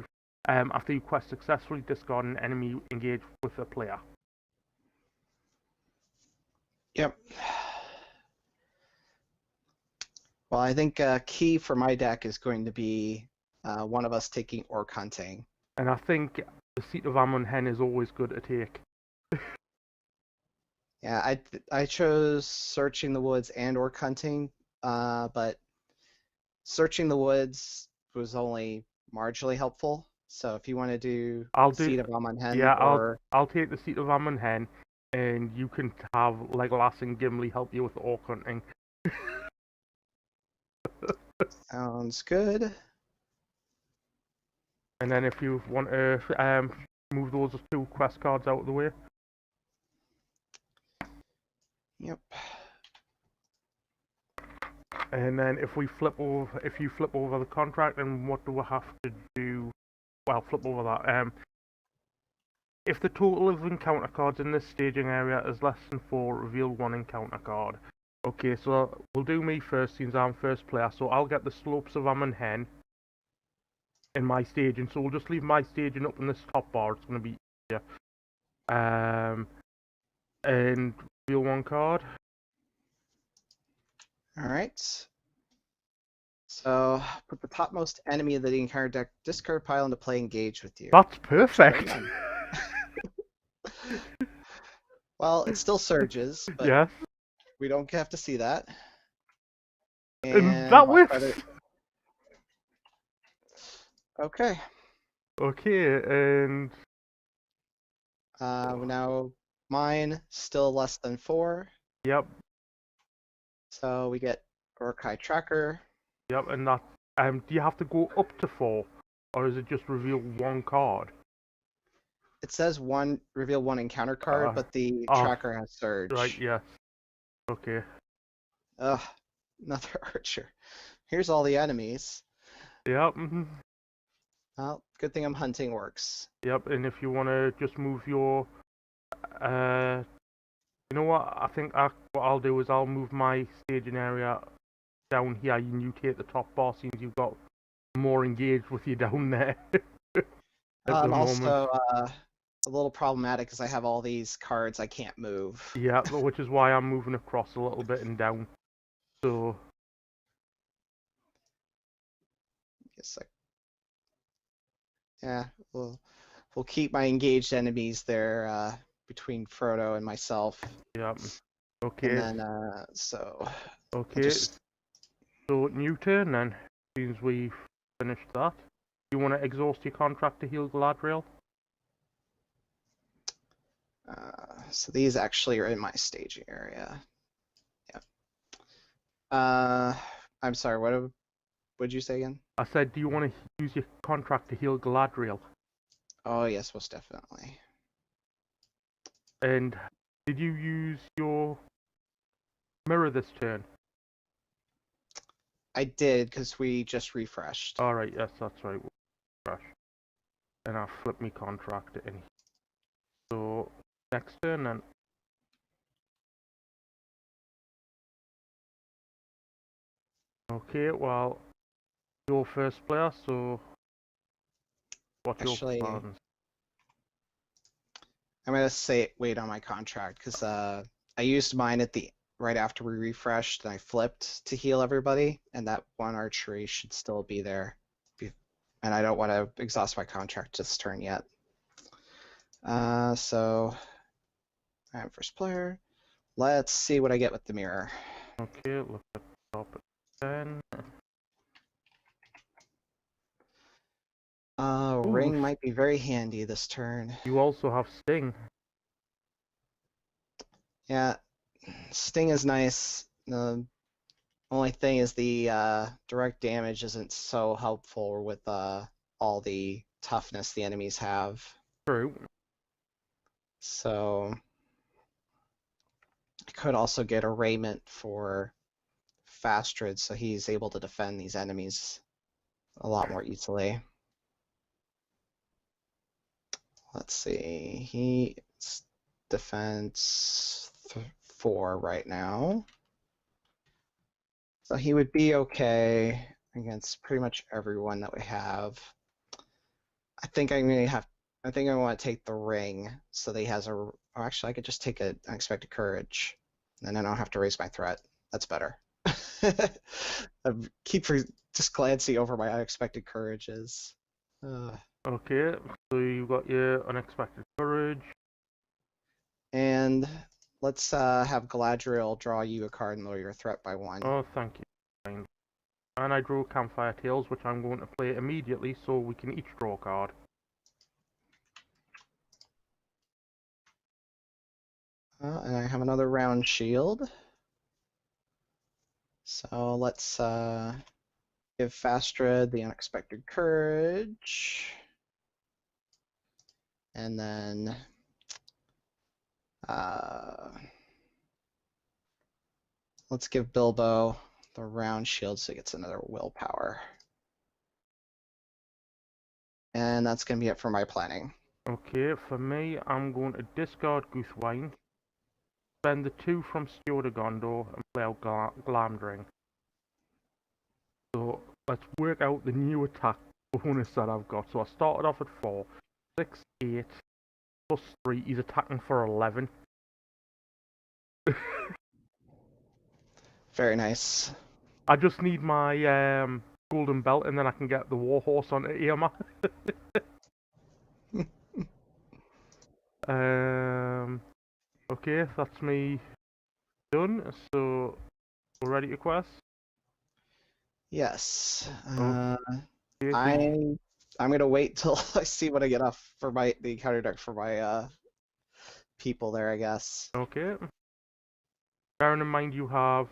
after you quest successfully, discard an enemy engaged with a player.
Yep. Well, I think key for my deck is going to be one of us taking Orc Hunting.
And I think the Seat of Amon Hen is always good to take.
Yeah, I chose Searching the Woods and Orc Hunting, but Searching the Woods was only marginally helpful. So if you want to do Seat of Amon Hen,
I'll take the Seat of Amon Hen, and you can have Legolas and Gimli help you with Orc Hunting.
Sounds good.
And then if you want to move those 2 quest cards out of the way.
Yep.
And then if you flip over the contract, and what do we have to do? Well, flip over that. If the total of encounter cards in this staging area is less than 4, reveal 1 encounter card. Okay, so we'll do me first since I'm first player. So I'll get the Slopes of Amon Hen in my staging. So we'll just leave my staging up in this top bar. It's going to be easier. And reveal 1 card.
Alright. So, put the topmost enemy of the encounter deck discard pile into play engage with you.
That's perfect!
Well, it still surges, but
yes.
We don't have to see that.
And that whiffs!
Okay.
Okay, and...
now, mine, still less than 4.
Yep.
So we get Urakai Tracker.
Yep, and that. Do you have to go up to 4, or is it just reveal 1 card?
It says reveal 1 encounter card, but the tracker has surge.
Right. Yes. Okay.
Ugh, another archer. Here's all the enemies.
Yep.
Well, good thing I'm hunting orcs.
Yep, and if you want to just move your, you know what? I think what I'll do is I'll move my staging area down here, and you take the top bar since you've got more engaged with you down there.
Also, a little problematic because I have all these cards I can't move.
Yeah, which is why I'm moving across a little bit and down. So.
Yeah, we'll keep my engaged enemies there between Frodo and myself.
Yeah. Okay.
And then so.
Okay. So, new turn then. Seems we've finished that. You want to exhaust your contract to heal Galadriel?
So these actually are in my staging area. Yep. I'm sorry, what would you say again?
I said, do you want to use your contract to heal Galadriel?
Oh, yes, most definitely.
And did you use your mirror this turn?
I did, because we just refreshed.
Alright, yes, that's right. Refresh. And I'll flip my contract in. So, next turn then. Okay, well, your first player, so what's
Actually,
your plans?
I'm gonna say wait on my contract because I used mine at the right after we refreshed, and I flipped to heal everybody, and that one archery should still be there. And I don't want to exhaust my contract this turn yet. So I'm first player. Let's see what I get with the mirror.
Okay, look at the top 10.
Ring might be very handy this turn.
You also have Sting.
Yeah, Sting is nice. The only thing is the direct damage isn't so helpful with all the toughness the enemies have.
True.
So I could also get arrayment for Fastred so he's able to defend these enemies a lot more easily. Let's see, he's defense 4 right now. So he would be okay against pretty much everyone that we have. I think I'm gonna have. I think I want to take the ring so that he has a. Or actually, I could just take an unexpected courage, and then I don't have to raise my threat. That's better. I keep just glancing over my unexpected courages.
Okay, so you got your unexpected courage.
And let's have Galadriel draw you a card and lower your threat by 1.
Oh, thank you. And I drew Campfire Tales, which I'm going to play immediately, so we can each draw a card.
And I have another round shield. So let's give Fastred the unexpected courage. And then let's give Bilbo the round shield so he gets another willpower. And that's going to be it for my planning.
Okay, for me, I'm going to discard Goothwine, spend the 2 from Steward of Gondor, and play out Glamdring. So, let's work out the new attack bonus that I've got. So I started off at 4, 6, 8, plus 3, he's attacking for 11.
Very nice.
I just need my golden belt and then I can get the warhorse onto Eomer. Okay, that's me done. So we're ready to quest.
Yes.
Okay,
I'm gonna wait till I see what I get off for the encounter deck for my people there, I guess.
okay. Bearing in mind you have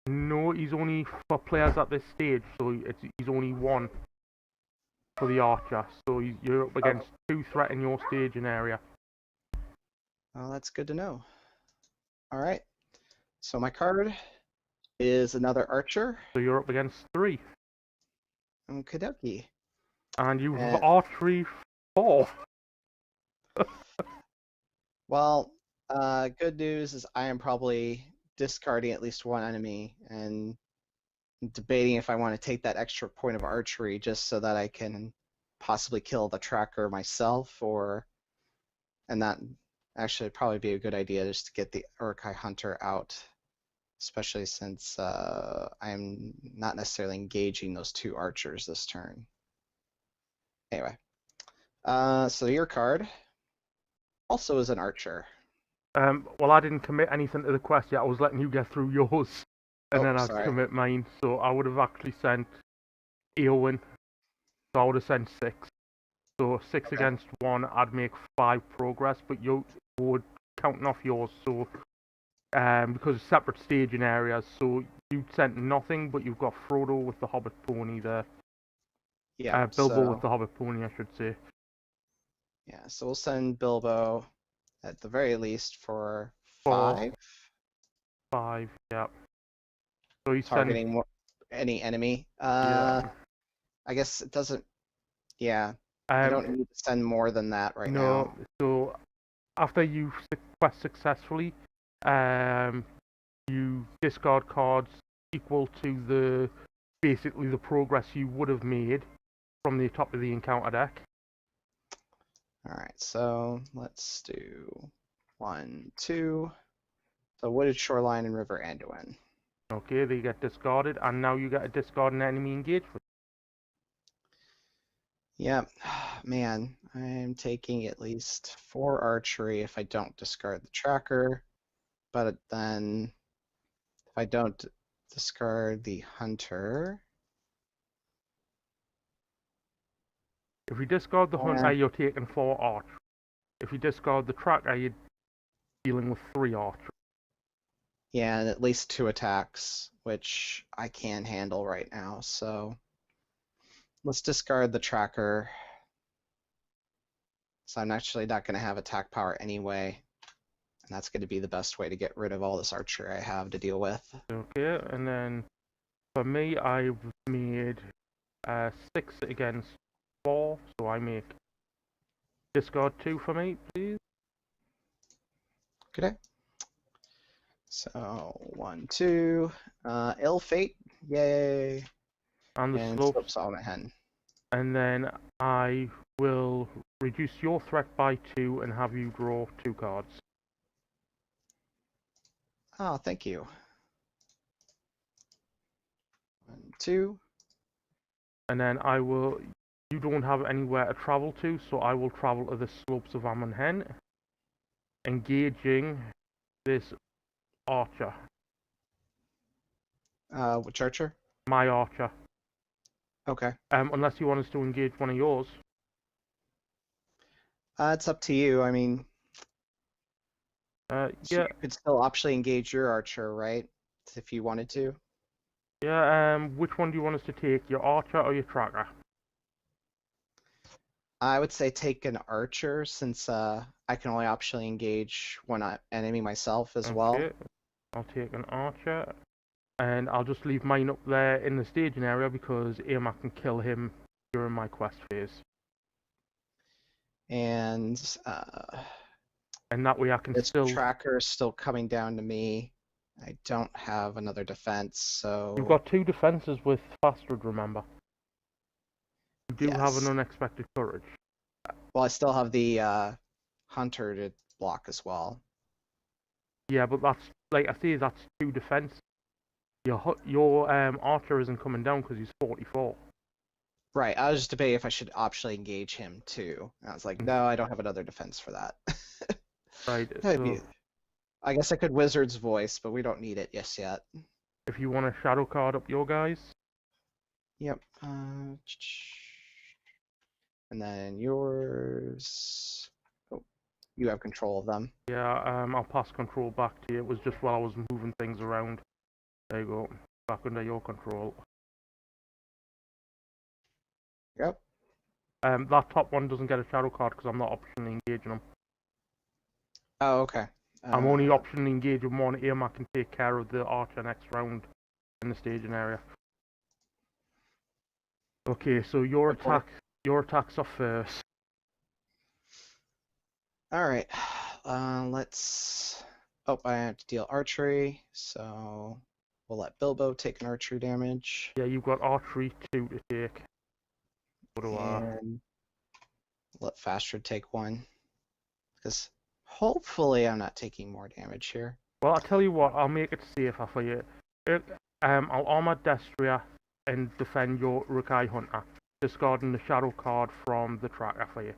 no, he's only for players at this stage, so he's only 1 for the archer. So you're up against 2 threat in your staging area.
Well, that's good to know. All right. So my card is another archer.
So you're up against 3.
Kadoki.
And you have archery 4.
Well, good news is I am probably discarding at least 1 enemy and debating if I want to take that extra point of archery just so that I can possibly kill the tracker myself, and that actually would probably be a good idea just to get the Urakai hunter out, especially since I'm not necessarily engaging those 2 archers this turn. Anyway, so your card also is an archer.
Well, I didn't commit anything to the quest yet. I was letting you get through yours. and
Oh,
then I'd
sorry.
commit mine. So I would have actually sent Eowyn. So I would have sent 6. So 6
Okay.
against 1, I'd make 5 progress, but you would counting off yours. So because it's separate staging areas, so you sent nothing, but you've got Frodo with the Hobbit pony there.
Yeah.
Bilbo
So
with the Hobbit pony, I should say.
yeah. So we'll send Bilbo at the very least for
4,
5,
5, yeah. So he's sent,
targeting any enemy.
yeah.
I guess it doesn't. Yeah. I
Um,
don't need to send more than that right
no,
now.
so after you quest successfully, you discard cards equal to basically the progress you would have made from the top of the encounter deck.
All right. So let's do 1, 2. So wooded shoreline and river Anduin.
Okay, they get discarded, and now you get to discard an enemy engagement.
Yep. Man, I'm taking at least 4 archery if I don't discard the tracker. But then if I don't discard the hunter.
If you discard the hunter, you're taking 4 arch. If you discard the tracker, you're dealing with 3 arch.
Yeah, and at least 2 attacks, which I can handle right now. So let's discard the tracker. So I'm actually not going to have attack power anyway. And that's going to be the best way to get rid of all this archery I have to deal with.
Okay, and then for me, I've made 6 against 4, so I make discard 2 for me, please.
Okay. So 1, 2. Ill Fate, yay.
And the
And
slopes.
Hen.
And then I will reduce your threat by 2 and have you draw 2 cards.
Oh, thank you. 1, 2.
And then I will. You don't have anywhere to travel to, so I will travel to the slopes of Amon Hen, engaging this archer.
Which archer?
My archer.
Okay.
Unless you want us to engage one of yours.
It's up to you. I mean,
Yeah,
you could still optionally engage your archer, right? If you wanted to.
yeah. Which one do you want us to take, your archer or your tracker?
I would say take an archer since I can only optionally engage one enemy myself as well.
I'll take an archer, and I'll just leave mine up there in the staging area because Amak can kill him during my quest phase.
And
that way I can
this
still.
tracker is still coming down to me. I don't have another defense, so.
You've got 2 defenses with Fastred, remember. You do
Yes.
have an unexpected courage.
Well, I still have the hunter to block as well.
Yeah, but that's, like I say, that's 2 defense. Your archer isn't coming down because he's 44.
Right, I was just debating if I should optionally engage him too. And I was like, no, I don't have another defense for that.
Right,
so I guess I could Wizard's Voice, but we don't need it just yet.
If you want a shadow card up your guys.
Yep. And then yours. Oh, you have control of them.
Yeah, I'll pass control back to you. It was just while I was moving things around. There you go. Back under your control.
Yep.
That top one doesn't get a shadow card because I'm not optionally engaging them.
Oh, okay.
I'm only optionally engaging one. Amak can take care of the archer next round in the staging area. Okay, so your attacks are first.
All right. Let's. Oh, I have to deal archery, so we'll let Bilbo take an archery damage.
Yeah, you've got archery 2 to take.
And let Fastred take 1, because hopefully I'm not taking more damage here.
Well, I'll tell you what. I'll make it safer for you. I'll armor Destria and defend your Urakai Hunter, discarding the shadow card from the tracker for you.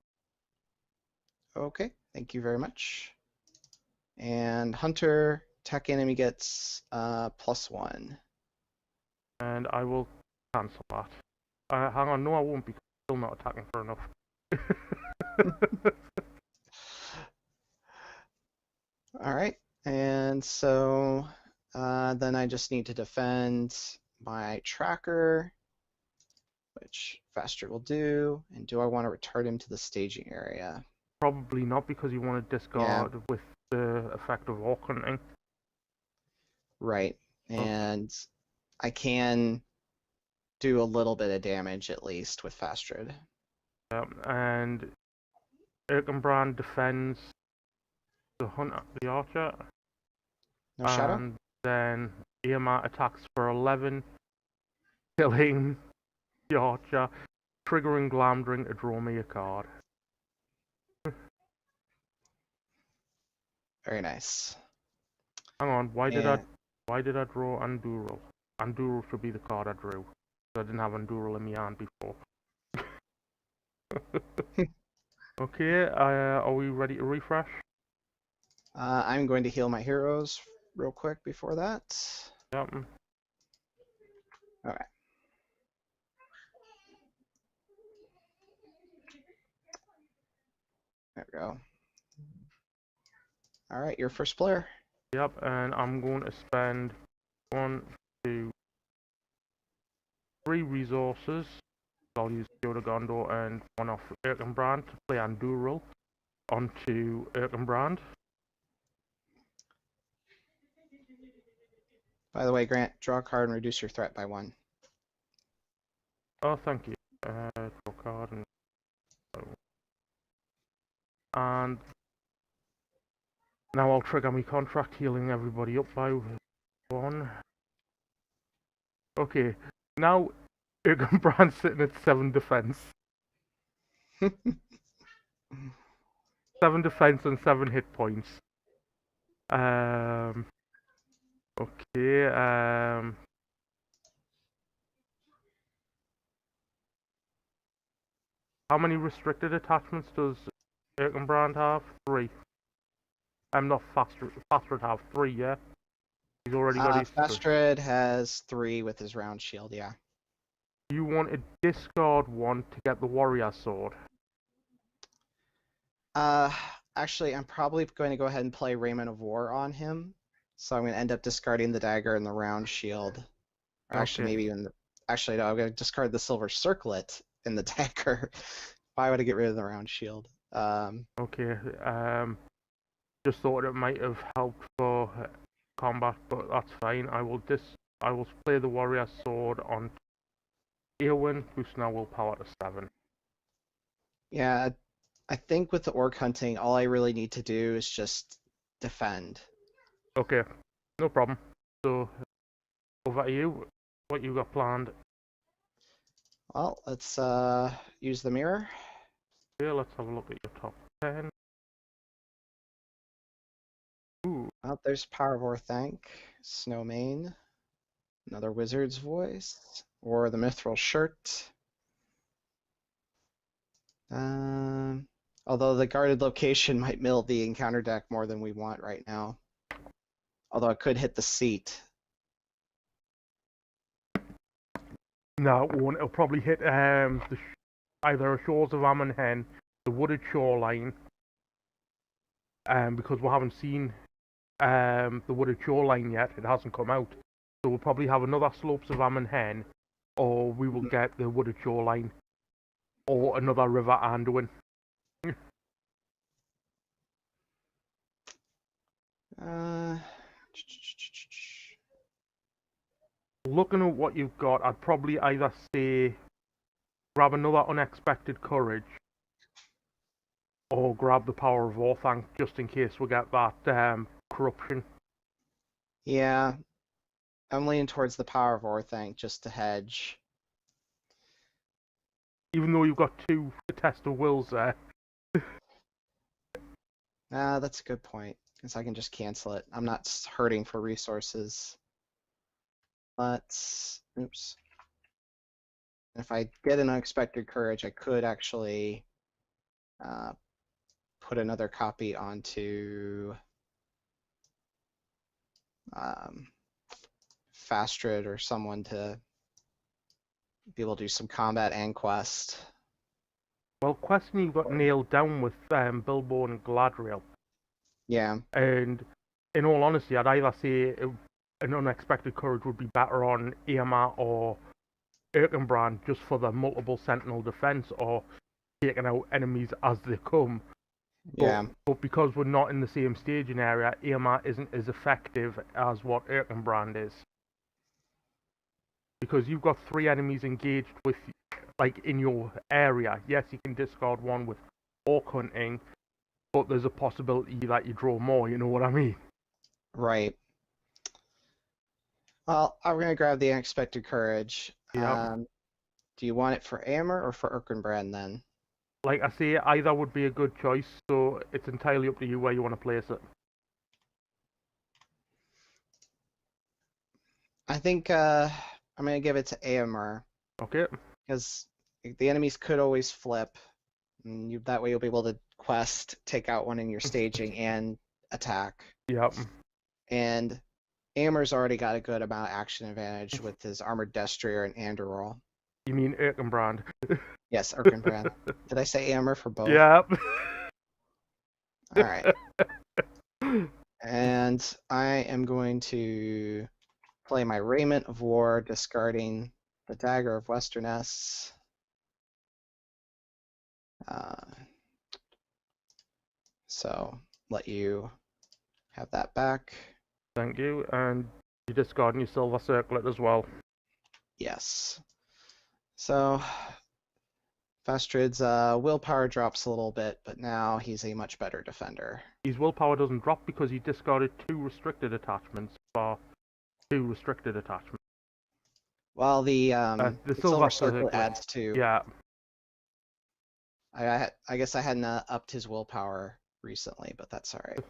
Okay, thank you very much. And Hunter, Attack enemy gets +1.
And I will cancel that. Hang on, no I won't because I'm still not attacking for enough.
Alright, and so then I just need to defend my tracker, which Faster will do. And do I want to return him to the staging area?
Probably not because you want to discard with the effect of Orc Hunting.
Right, and I can do a little bit of damage at least with Fastred.
And Erkenbrand defends the archer.
No shadow?
And then Eamart attacks for 11, killing the archer, triggering Glamdring to draw me a card.
Very nice.
Hang on, why did I draw Anduril? Anduril should be the card I drew. I didn't have Anduril in my hand before. Okay, are we ready to refresh?
I'm going to heal my heroes real quick before that.
Yep.
Alright. There we go. Alright, your first player.
Yep, and I'm going to spend 1, 2, 3 resources. I'll use Yoda Gondor and 1 off Erkenbrand to play Anduril onto Erkenbrand.
By the way, Grant, draw a card and reduce your threat by 1.
Oh, thank you. Draw card and now I'll trigger my contract, healing everybody up by 1. Okay, now Erkenbrand's sitting at 7 defense. 7 defense and 7 hit points. Okay, how many restricted attachments does Erkenbrand have? 3. I'm not Fastred have 3, yeah? He's already got his 3.
Fastred has 3 with his round shield, yeah.
You want to discard 1 to get the warrior sword?
Actually, I'm probably going to go ahead and play Raiment of War on him. So I'm going to end up discarding the dagger and the round shield. Or actually, maybe even actually, no, I'm going to discard the silver circlet and the dagger if I want to get rid of the round shield.
Okay, just thought it might have helped for combat, but that's fine. I will play the warrior sword on Eowyn, boosting our willpower to 7.
Yeah, I think with the orc hunting, all I really need to do is just defend.
Okay, no problem. So, over to you. What you got planned?
Well, let's use the mirror.
Okay, let's have a look at your top 10. Ooh.
Oh, there's Power of Orthanc, Snowmane, another Wizard's Voice, or the Mithril Shirt. Although the guarded location might mill the encounter deck more than we want right now. Although it could hit the seat.
No, it won't. It'll probably hit either Shores of Ammon Hen, the Wooded Shoreline, because we haven't seen the Wooded Shoreline yet. It hasn't come out. So we'll probably have another Slopes of Ammon Hen, or we will get the Wooded Shoreline, or another River Anduin. Looking at what you've got, I'd probably either say grab another Unexpected Courage, or grab the Power of Orthanc just in case we get that corruption.
Yeah, I'm leaning towards the Power of Orthanc just to hedge.
Even though you've got 2 Test of Wills there.
That's a good point, because I can just cancel it. I'm not hurting for resources. Oops. If I get an Unexpected Courage, I could actually put another copy onto Fastrid or someone to be able to do some combat and quest.
Well, question you got nailed down with Bilbo and Galadriel.
Yeah.
And in all honesty, I'd either say an unexpected courage would be better on Eamar or Erkenbrand just for the multiple sentinel defense or taking out enemies as they come.
Yeah.
But because we're not in the same staging area, Eamar isn't as effective as what Erkenbrand is. Because you've got 3 enemies engaged with, like, in your area. Yes, you can discard one with orc hunting, but there's a possibility that you draw more, you know what I mean?
Right. Well, I'm gonna grab the unexpected courage.
Yeah.
Do you want it for Amber or for Erkenbrand then?
Like I say, either would be a good choice, so it's entirely up to you where you want to place it.
I think I'm gonna give it to Amber
Okay.
because the enemies could always flip. And that way you'll be able to quest, take out one in your staging, and attack.
Yep.
And Amber's already got a good amount of action advantage with his Armored Destrier and Andorol.
You mean Erkenbrand?
Yes, Erkenbrand. Did I say Amber for both?
Yep.
All right. And I am going to play my Raiment of War, discarding the Dagger of Westerness. So let you have that back.
Thank you. And you're discarding your Silver Circlet as well.
Yes. So Fastrid's willpower drops a little bit, but now he's a much better defender.
His willpower doesn't drop because he discarded 2 restricted attachments for 2 restricted attachments.
Well, the Silver Circlet
Circlet
adds 2.
Yeah.
I guess I hadn't upped his willpower recently, but that's all right.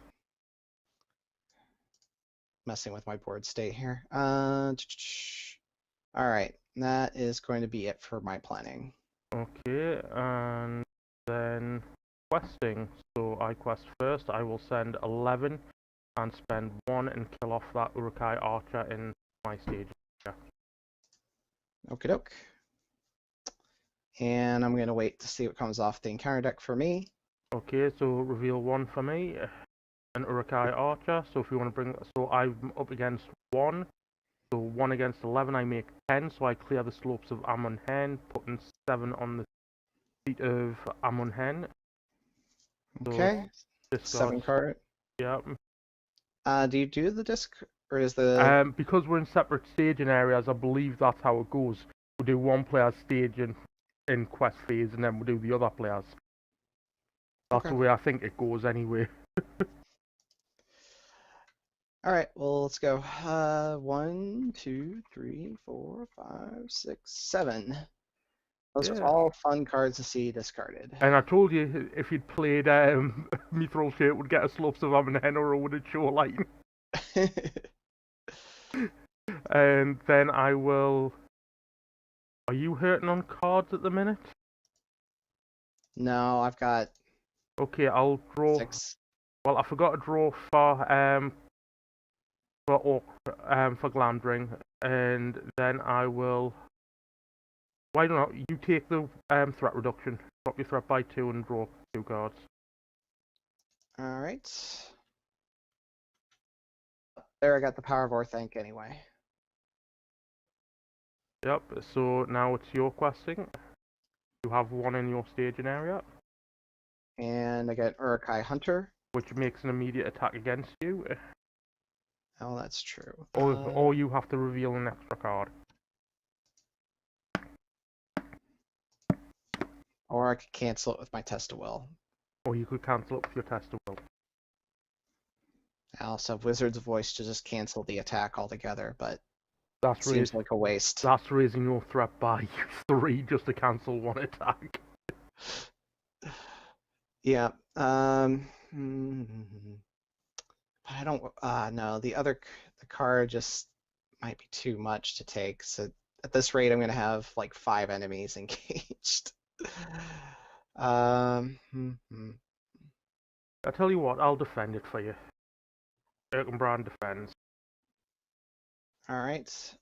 Messing with my board state here. All right, that is going to be it for my planning.
Okay, and then questing. So I quest first. I will send 11 and spend 1 and kill off that Urakai Archer in my stage. Yeah.
Okie doke. And I'm going to wait to see what comes off the encounter deck for me.
Okay, so reveal 1 for me, an Urakai Archer. So if you want to bring, so I'm up against 1. So 1 against 11, I make 10. So I clear the slopes of Amun Hen, putting 7 on the seat of Amun Hen.
Okay.
So
7 card.
Yeah.
Do you do the disc, or is the?
Because we're in separate staging areas, I believe that's how it goes. We do one player's staging in quest phase, and then we do the other players. That's the way I think it goes anyway.
All right, well, let's go. 1, 2, 3, 4, 5, 6, 7. Those are all fun cards to see discarded.
And I told you, if you'd played Mithril Shirt would get a Slopes of Amun Hen or would it show lighting. And then I will... Are you hurting on cards at the minute?
No, I've got...
Okay, I'll draw...
6.
Well, I forgot to draw for Glamdring, and then I will... Why not? You take the threat reduction, drop your threat by 2 and draw 2 cards.
Alright. There, I got the Power of Orthanc anyway.
Yep, so now it's your questing. You have 1 in your staging area.
And I get Urakai Hunter.
Which makes an immediate attack against you.
Oh, that's true.
Or you have to reveal an extra card.
Or I could cancel it with my Test of Will.
Or you could cancel it with your Test of Will.
I also have Wizard's Voice to just cancel the attack altogether, but
that
seems like a waste.
That's raising your threat by 3 just to cancel 1 attack.
Yeah. But I don't. No, the card just might be too much to take. So at this rate, I'm gonna have like 5 enemies engaged.
I tell you what, I'll defend it for you. Erkenbrand defends.
All right.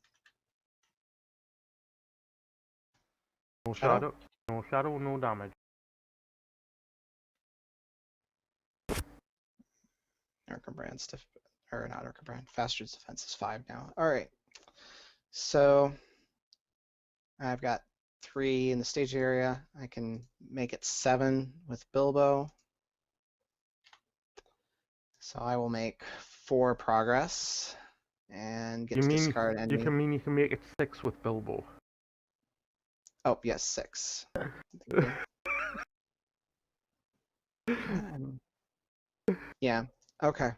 No
Shadow?
shadow, no damage.
Brand's or not Brand. Faster's defense is 5 now. All right. So I've got 3 in the stage area. I can make it 7 with Bilbo. So I will make 4 progress and get to discard enemy.
You can make it 6 with Bilbo.
Oh, yes, 6. Thank you. Yeah, okay.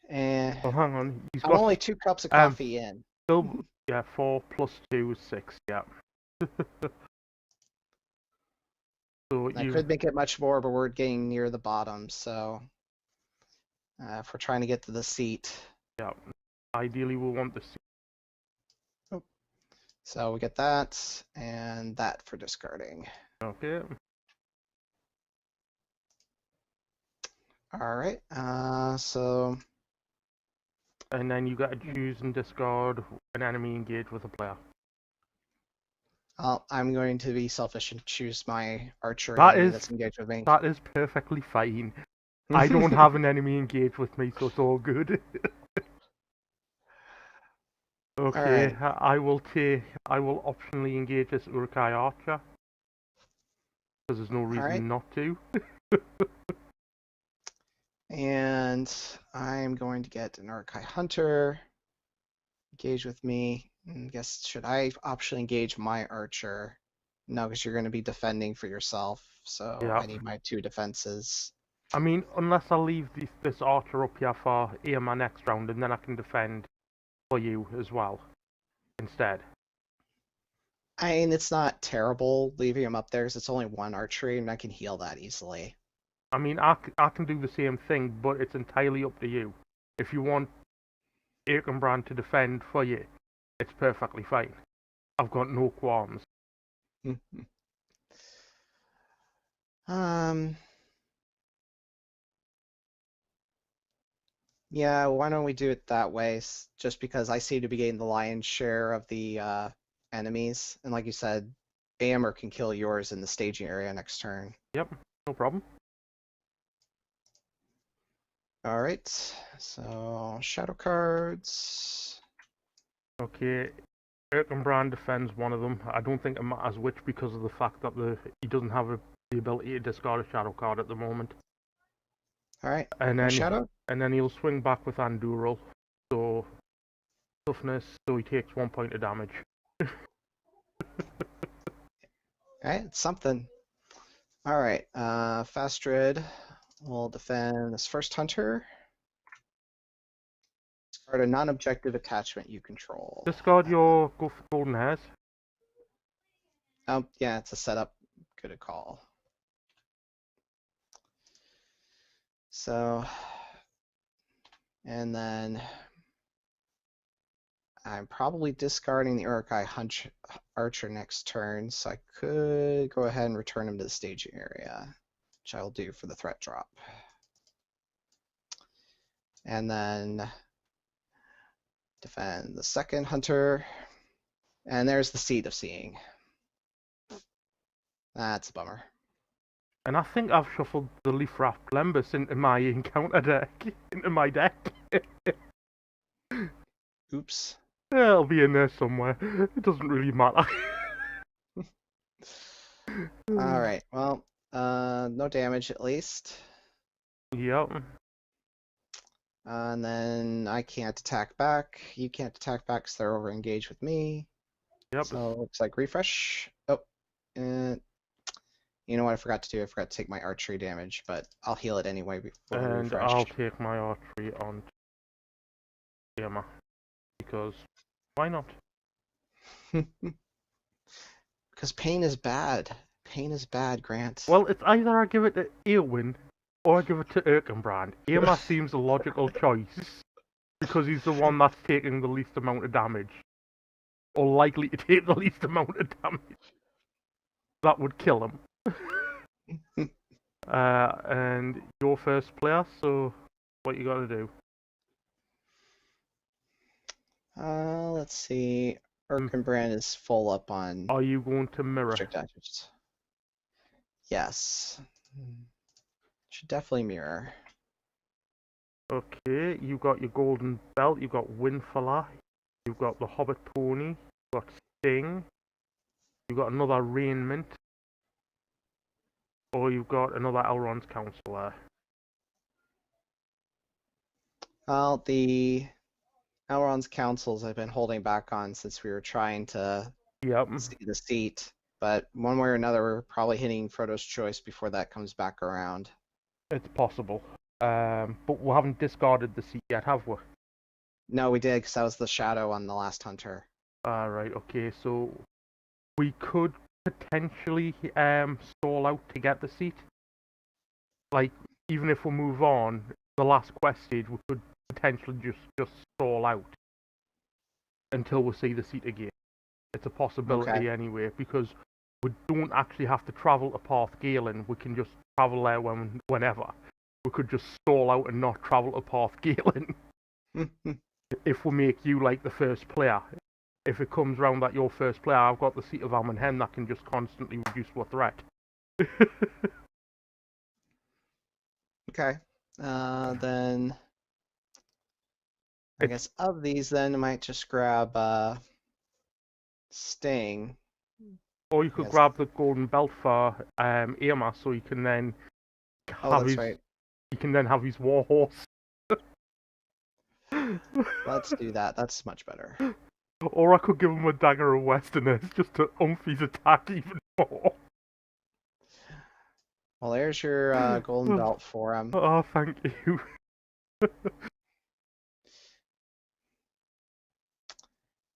And
Well, hang on.
I'm only 2 cups of coffee in.
Bilbo, yeah, 4 plus 2 is 6, yeah. So
I could make it much more, but we're getting near the bottom, so if we're trying to get to the seat.
Yeah, ideally we want the seat.
Oh. So we get that and that for discarding.
Okay.
All right, so.
And then you got to choose and discard an enemy engaged with a player.
I'm going to be selfish and choose my archer that's engaged with me.
That is perfectly fine. I don't have an enemy engaged with me, so it's all good. Okay, right. I will optionally engage this Urakai Archer. Because there's no reason not to.
And I'm going to get an Urakai Hunter. Engage with me. I guess, should I optionally engage my archer? No, because you're going to be defending for yourself. So yeah. I need my 2 defenses.
I mean, unless I leave this archer up here for my next round, and then I can defend for you as well instead.
I mean, it's not terrible leaving him up there because it's only 1 archery, and I can heal that easily.
I mean, I can do the same thing, but it's entirely up to you. If you want Erkenbrand to defend for you, it's perfectly fine. I've got no qualms.
Yeah, why don't we do it that way? Just because I seem to be getting the lion's share of the enemies, and like you said, Amber can kill yours in the staging area next turn.
Yep, no problem.
All right, so shadow cards.
Okay, Erkenbrand defends one of them. I don't think it matters which because of the fact that he doesn't have the ability to discard a shadow card at the moment.
All right,
and then
shadow?
And then he'll swing back with Andural, so toughness, so he takes 1 point of damage.
Alright, it's something. Alright, Fastred will defend this first hunter. Discard a non-objective attachment you control.
Discard your golden hairs.
Oh, yeah, it's a setup. Good call. So, and then I'm probably discarding the Urakai Archer next turn, so I could go ahead and return him to the staging area, which I will do for the threat drop. And then defend the second hunter, and there's the Seed of Seeing. That's a bummer.
And I think I've shuffled the Leaf Wrath Lembus into my encounter deck, into my deck.
Oops.
Yeah, it'll be in there somewhere. It doesn't really matter.
Alright, well, no damage at least.
Yep.
And then I can't attack back. You can't attack back because they're over engaged with me.
Yep.
So it looks like refresh. Oh, and you know what I forgot to do? I forgot to take my archery damage, but I'll heal it anyway before I refresh.
And I'll take my archery on Emma. Because why not?
Because pain is bad. Pain is bad, Grant.
Well, it's either I give it to Eowyn or I give it to Erkenbrand. Emma seems a logical choice because he's the one that's taking the least amount of damage. Or likely to take the least amount of damage. That would kill him. And you're first player, so what you gotta do?
Let's see.
Mm,
Erkenbrand is full up on
Are you going to mirror?
strict actors. Yes. Should definitely mirror.
Okay, you got your golden belt, you got Windfalla, you've got the Hobbit pony, you've got Sting, you've got another Rainment, or you've got another Elrond's Counselor.
Well, the Elrond's councils I've been holding back on since we were trying to
Yep,
see the seat, but one way or another, we're probably hitting Frodo's choice before that comes back around.
it's possible. But we haven't discarded the seat yet, have we?
No, we did, because that was the shadow on the last hunter.
Right, okay, so we could potentially stall out to get the seat. Like, even if we move on, the last quest stage, we could potentially just stall out until we see the seat again. It's a possibility
Okay.
anyway, because we don't actually have to travel to Parth Galen. We can just travel there whenever. We could just stall out and not travel to Parth Galen. If we make you like the first player. If it comes round that you're first player, I've got the seat of Amon Hen that can just constantly reduce our threat.
Okay. Then I guess of these, then I might just grab Sting.
Or you could
Yes.
grab the golden belt for Irma, so you can then
Oh,
have
that's
his
right.
you can then have his war horse.
Let's do that. That's much better.
Or I could give him a dagger of Westerners just to ump his attack even more.
Well, there's your golden belt for him.
Oh, thank you.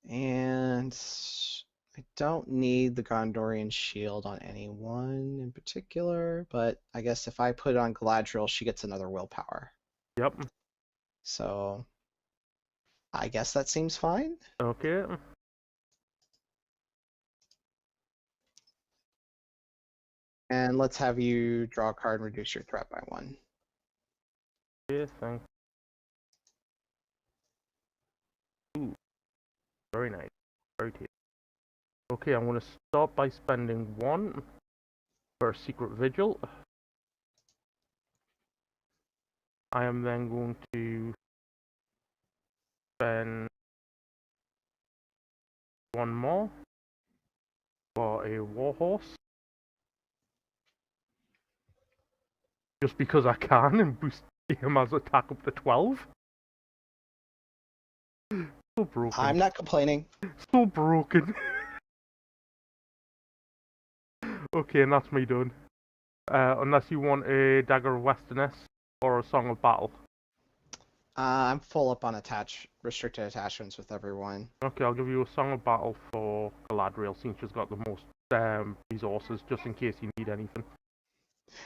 And I don't need the Gondorian shield on anyone in particular, but I guess if I put it on Galadriel, she gets another willpower.
Yep.
So I guess that seems fine.
Okay.
And let's have you draw a card and reduce your threat by 1.
Okay, thanks. Ooh, very nice. Very tasty. Okay, I'm going to start by spending 1 for a secret vigil. I am then going to spend 1 more for a warhorse. Just because I can and boost him as attack up to 12. So broken.
I'm not complaining.
So broken. Okay, and that's me done. Unless you want a Dagger of Westerness or a Song of Battle.
I'm full up on restricted attachments with everyone.
Okay, I'll give you a Song of Battle for Galadriel since she's got the most resources, just in case you need anything.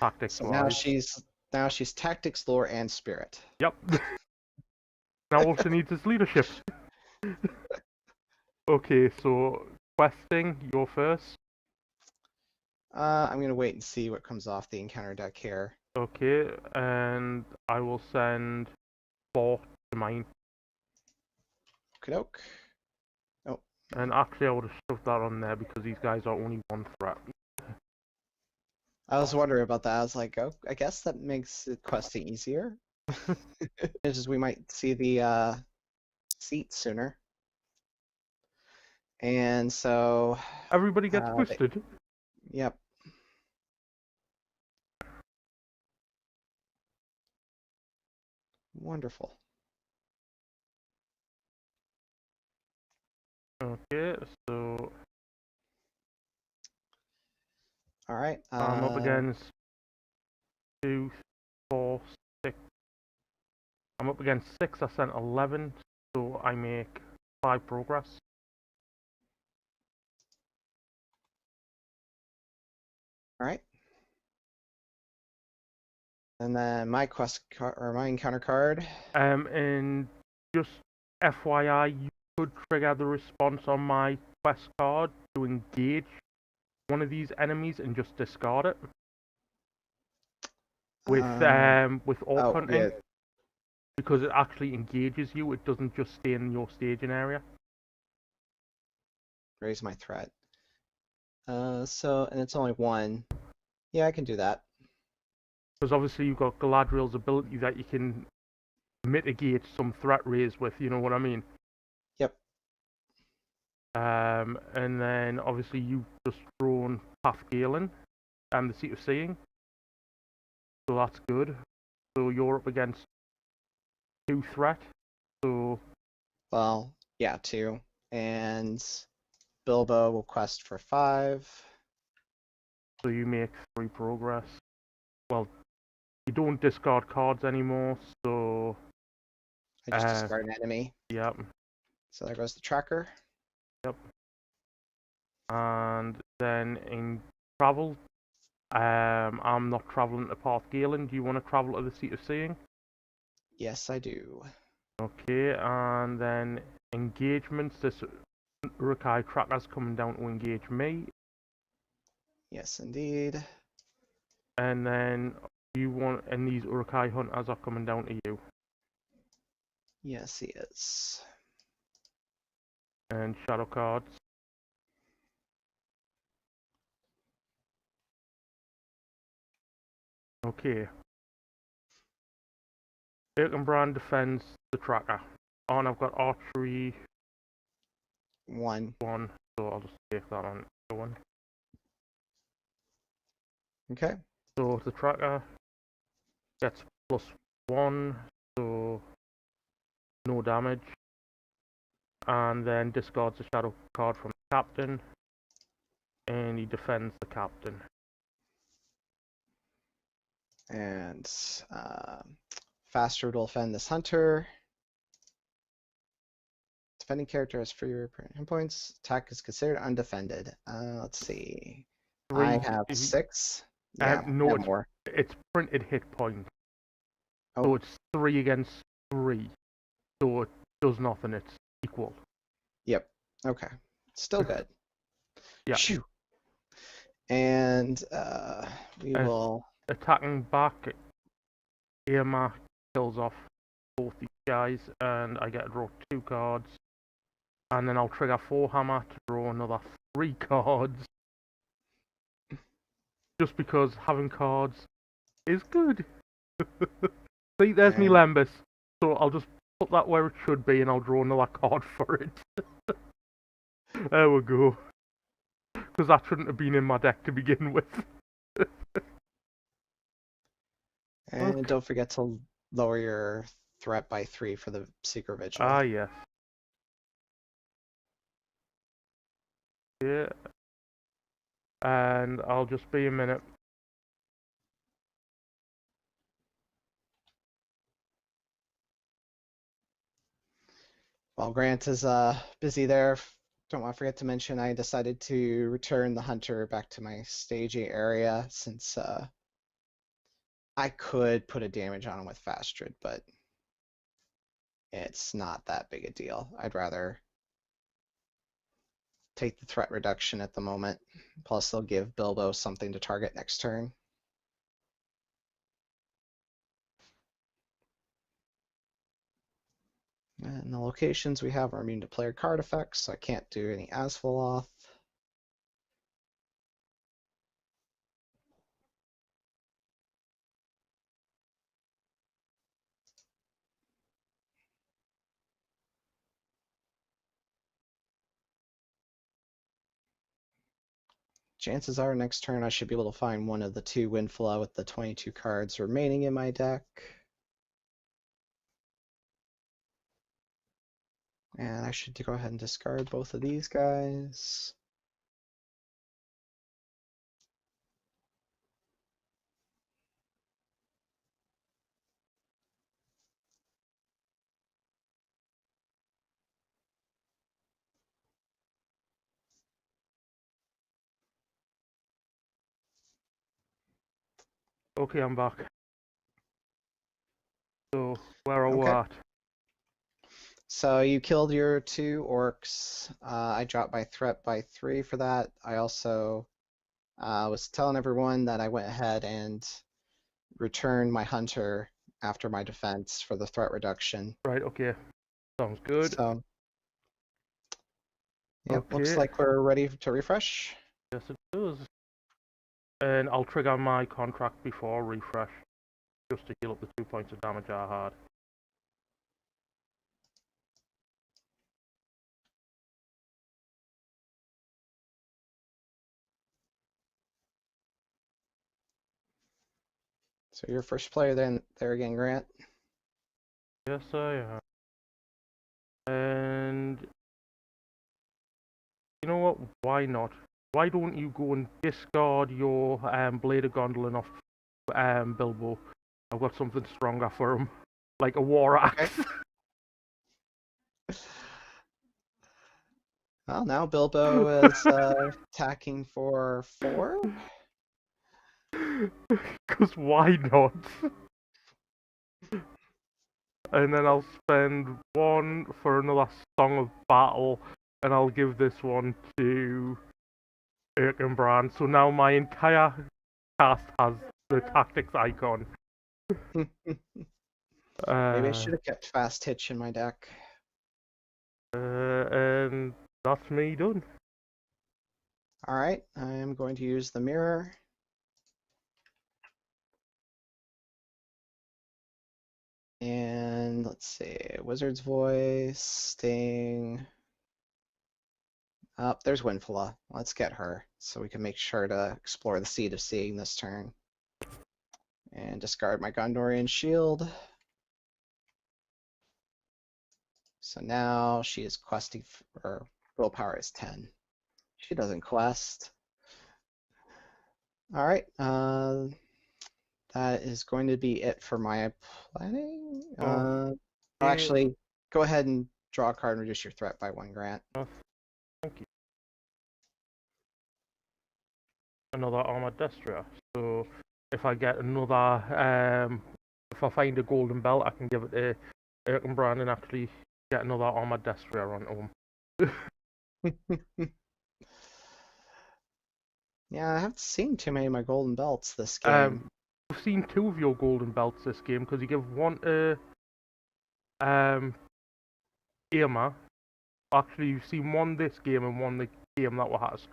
Tactics
So
wise.
now she's tactics, lore, and spirit.
Yep. Now all she needs is leadership. Okay, so questing, you're first.
I'm gonna wait and see what comes off the encounter deck here.
Okay, and I will send 4 to mine.
Okey-doke. Oh,
And actually, I would have shoved that on there because these guys are only 1 threat.
I was wondering about that. I was like, oh, I guess that makes questing easier. Is we might see the seat sooner. And so,
Everybody gets boosted.
yep. Wonderful.
Okay, so
All right.
I'm up against 2, 4, 6. I'm up against 6. I sent 11, so I make 5 progress.
All right. And then my my encounter card.
And just FYI, you could trigger the response on my quest card to engage one of these enemies and just discard it with orc hunting.
Yeah.
because it actually engages you. It doesn't just stay in your staging area.
Raise my threat. And it's only one. Yeah, I can do that.
Because obviously you've got Galadriel's ability that you can mitigate some threat raised with, you know what I mean?
Yep.
And then obviously you've just thrown Path Galen and the Seat of Seeing. So that's good. So you're up against 2 threat. So
Well, yeah, 2. And Bilbo will quest for 5.
so you make 3 progress. Well, you don't discard cards anymore, so
I just discard an enemy.
yep.
So there goes the tracker.
Yep. And then in travel, I'm not traveling to Path Galen. Do you want to travel to the Seat of Seeing?
Yes, I do.
Okay, and then engagements. This Urakai Tracker's coming down to engage me.
Yes, indeed.
And then and these Urakai Hunters are coming down to you.
Yes, he is.
And shadow cards. Okay. Erkenbrand defends the tracker. Oh, and I've got archery
1.
1, so I'll just take that on the 1.
Okay.
So the tracker gets +1, so no damage. And then discards a shadow card from the captain. And he defends the captain.
And Faster will defend this hunter. Defending character has fewer hit points. Attack is considered undefended. Let's see.
3,
I have 6. Yeah,
no,
more.
it's printed hit points.
Oh.
So it's 3 against 3. So it does nothing, it's equal.
Yep. Okay. Still good.
Yeah.
Shoo. And we will...
Attacking back, Irma kills off both these guys, and I get to draw 2 cards. And then I'll trigger 4 hammer to draw another 3 cards. Just because having cards is good. See, there's me Lembas. So I'll just put that where it should be and I'll draw another card for it. There we go. Because that shouldn't have been in my deck to begin with.
And okay. Don't forget to lower your threat by 3 for the Secret Vigil.
Ah, yes. Yeah. And I'll just be a minute.
While Grant is busy there, don't want to forget to mention I decided to return the hunter back to my staging area since I could put a damage on him with Fastrid, but it's not that big a deal. I'd rather take the threat reduction at the moment. Plus, they'll give Bilbo something to target next turn. And the locations we have are immune to player card effects, so I can't do any Asphaloth. Chances are next turn I should be able to find one of the 2 Windflow with the 22 cards remaining in my deck. And I should go ahead and discard both of these guys.
Okay, I'm back. So, where are we at?
So you killed your 2 orcs. I dropped my threat by 3 for that. I also was telling everyone that I went ahead and returned my hunter after my defense for the threat reduction.
Right, okay. Sounds good.
So, yep, looks
Okay.
like we're ready to refresh.
Yes, it does. And I'll trigger my contract before refresh, just to heal up the 2 points of damage I had.
So your first player then there again, Grant.
Yes, I am. And you know what? Why not? Why don't you go and discard your Blade of Gondolin off Bilbo? I've got something stronger for him, like a war axe.
Okay. Well, now Bilbo is attacking for 4.
Because why not? And then I'll spend 1 for another Song of Battle, and I'll give this one to Erkenbrand. So now my entire cast has the tactics icon.
Maybe I should have kept Fast Hitch in my deck.
And that's me done.
All right, I'm going to use the mirror. And let's see, Wizard's Voice, Sting. There's Winfula. Let's get her so we can make sure to explore the Seed of Seeing this turn. And discard my Gondorian Shield. So now she is questing for willpower is 10. She doesn't quest. All right, that is going to be it for my planning. Actually, go ahead and draw a card and reduce your threat by 1, Grant.
Thank you. Another Armored Destroyer. So if I get another, if I find a golden belt, I can give it to Erkenbrand and actually get another Armored Destroyer onto him.
Yeah, I haven't seen too many of my golden belts this game.
I've seen 2 of your golden belts this game because you give 1 to Irma. Actually, you've seen 1 this game and 1 the game that was.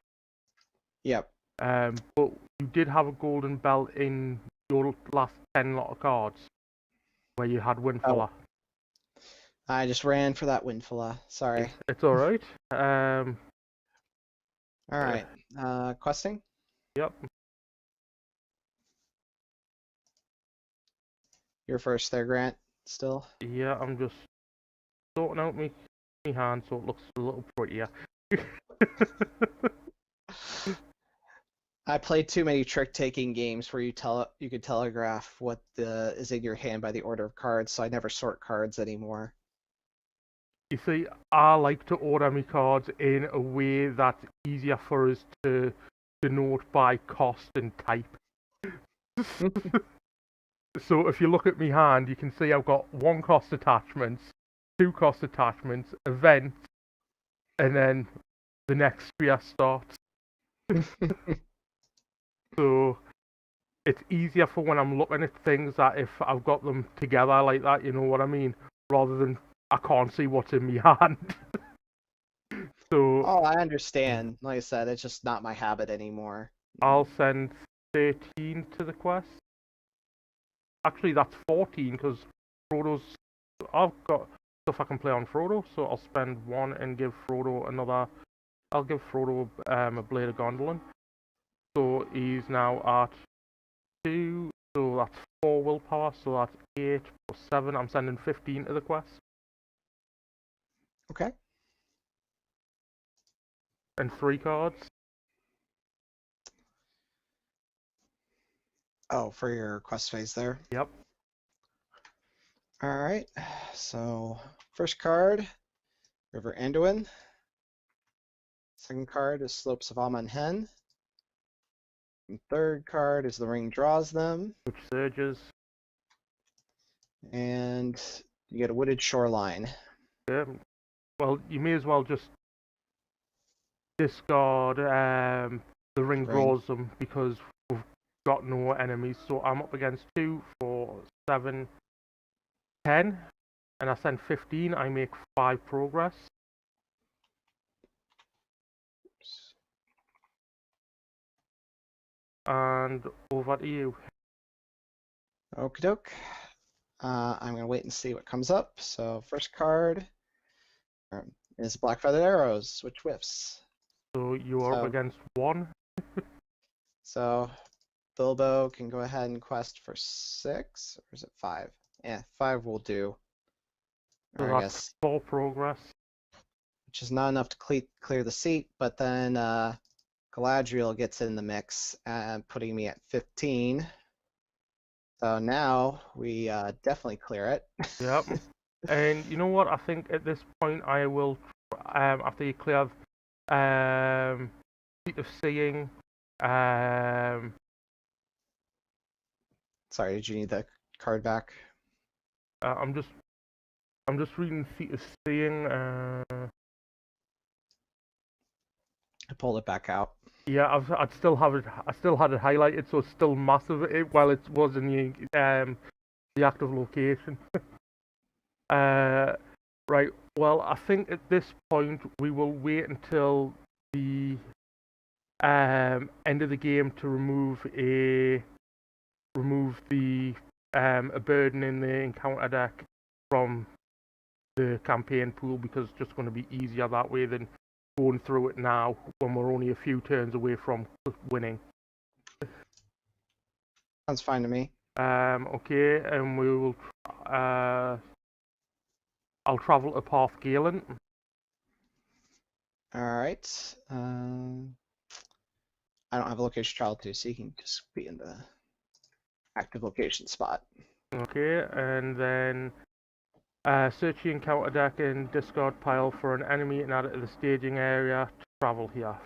Yep.
But you did have a golden belt in your last 10 lot of cards where you had Winfula.
Oh. I just ran for that Winfula. Sorry.
It's alright.
All right. Questing?
Yep.
You're first there, Grant, still?
Yeah, I'm just sorting out my hand so it looks a little prettier.
I played too many trick-taking games where you could telegraph what is in your hand by the order of cards, so I never sort cards anymore.
You see, I like to order my cards in a way that's easier for us to denote by cost and type. So if you look at my hand, you can see I've got 1 cost attachments, 2 cost attachments, events, and then the next sphere starts. So it's easier for when I'm looking at things that if I've got them together like that, you know what I mean? Rather than I can't see what's in my hand. So
I understand. Like I said, it's just not my habit anymore.
I'll send 13 to the quest. Actually, that's 14 because Frodo's. I've got stuff I can play on Frodo, so I'll spend 1 and give Frodo another. I'll give Frodo a Blade of Gondolin. So he's now at 2, so that's 4 willpower, so that's 8 plus 7. I'm sending 15 to the quest.
Okay.
And 3 cards.
Oh, for your quest phase there?
Yep.
All right. So, first card, River Anduin. Second card is Slopes of Aman Hen. And third card is The Ring Draws Them.
Which surges.
And you get a Wooded Shoreline.
Yeah. Well, you may as well just discard the Ring Draws Them because we've got no enemies. So I'm up against 2, 4, 7, 10 and I send 15, I make 5 progress. And over to you.
Okie doke. I'm gonna wait and see what comes up. So first card is Black Feathered Arrows, which whiffs.
So you are up against 1.
So Bilbo can go ahead and quest for 6, or is it 5? Yeah, 5 will do.
So
Or I
that's
guess
4 progress.
which is not enough to clear the seat, but then Galadriel gets in the mix, putting me at 15. So now we definitely clear it.
Yep. And you know what? I think at this point I will, after you clear Seat of Seeing,
Sorry, did you need the card back?
I'm just reading Seat of Seeing.
I pulled it back out.
Yeah, I'd still have it. I still had it highlighted, so it's still massive. While it was in the active location. Right. Well, I think at this point we will wait until the end of the game to remove the a burden in the encounter deck from the campaign pool, because it's just going to be easier that way than going through it now when we're only a few turns away from winning.
Sounds fine to me.
Okay, and we will. I'll travel to Path Galen.
All right. I don't have a location travel to, so you can just be in the active location spot.
Okay, and then search the encounter deck and discard pile for an enemy and add it to the staging area to travel here.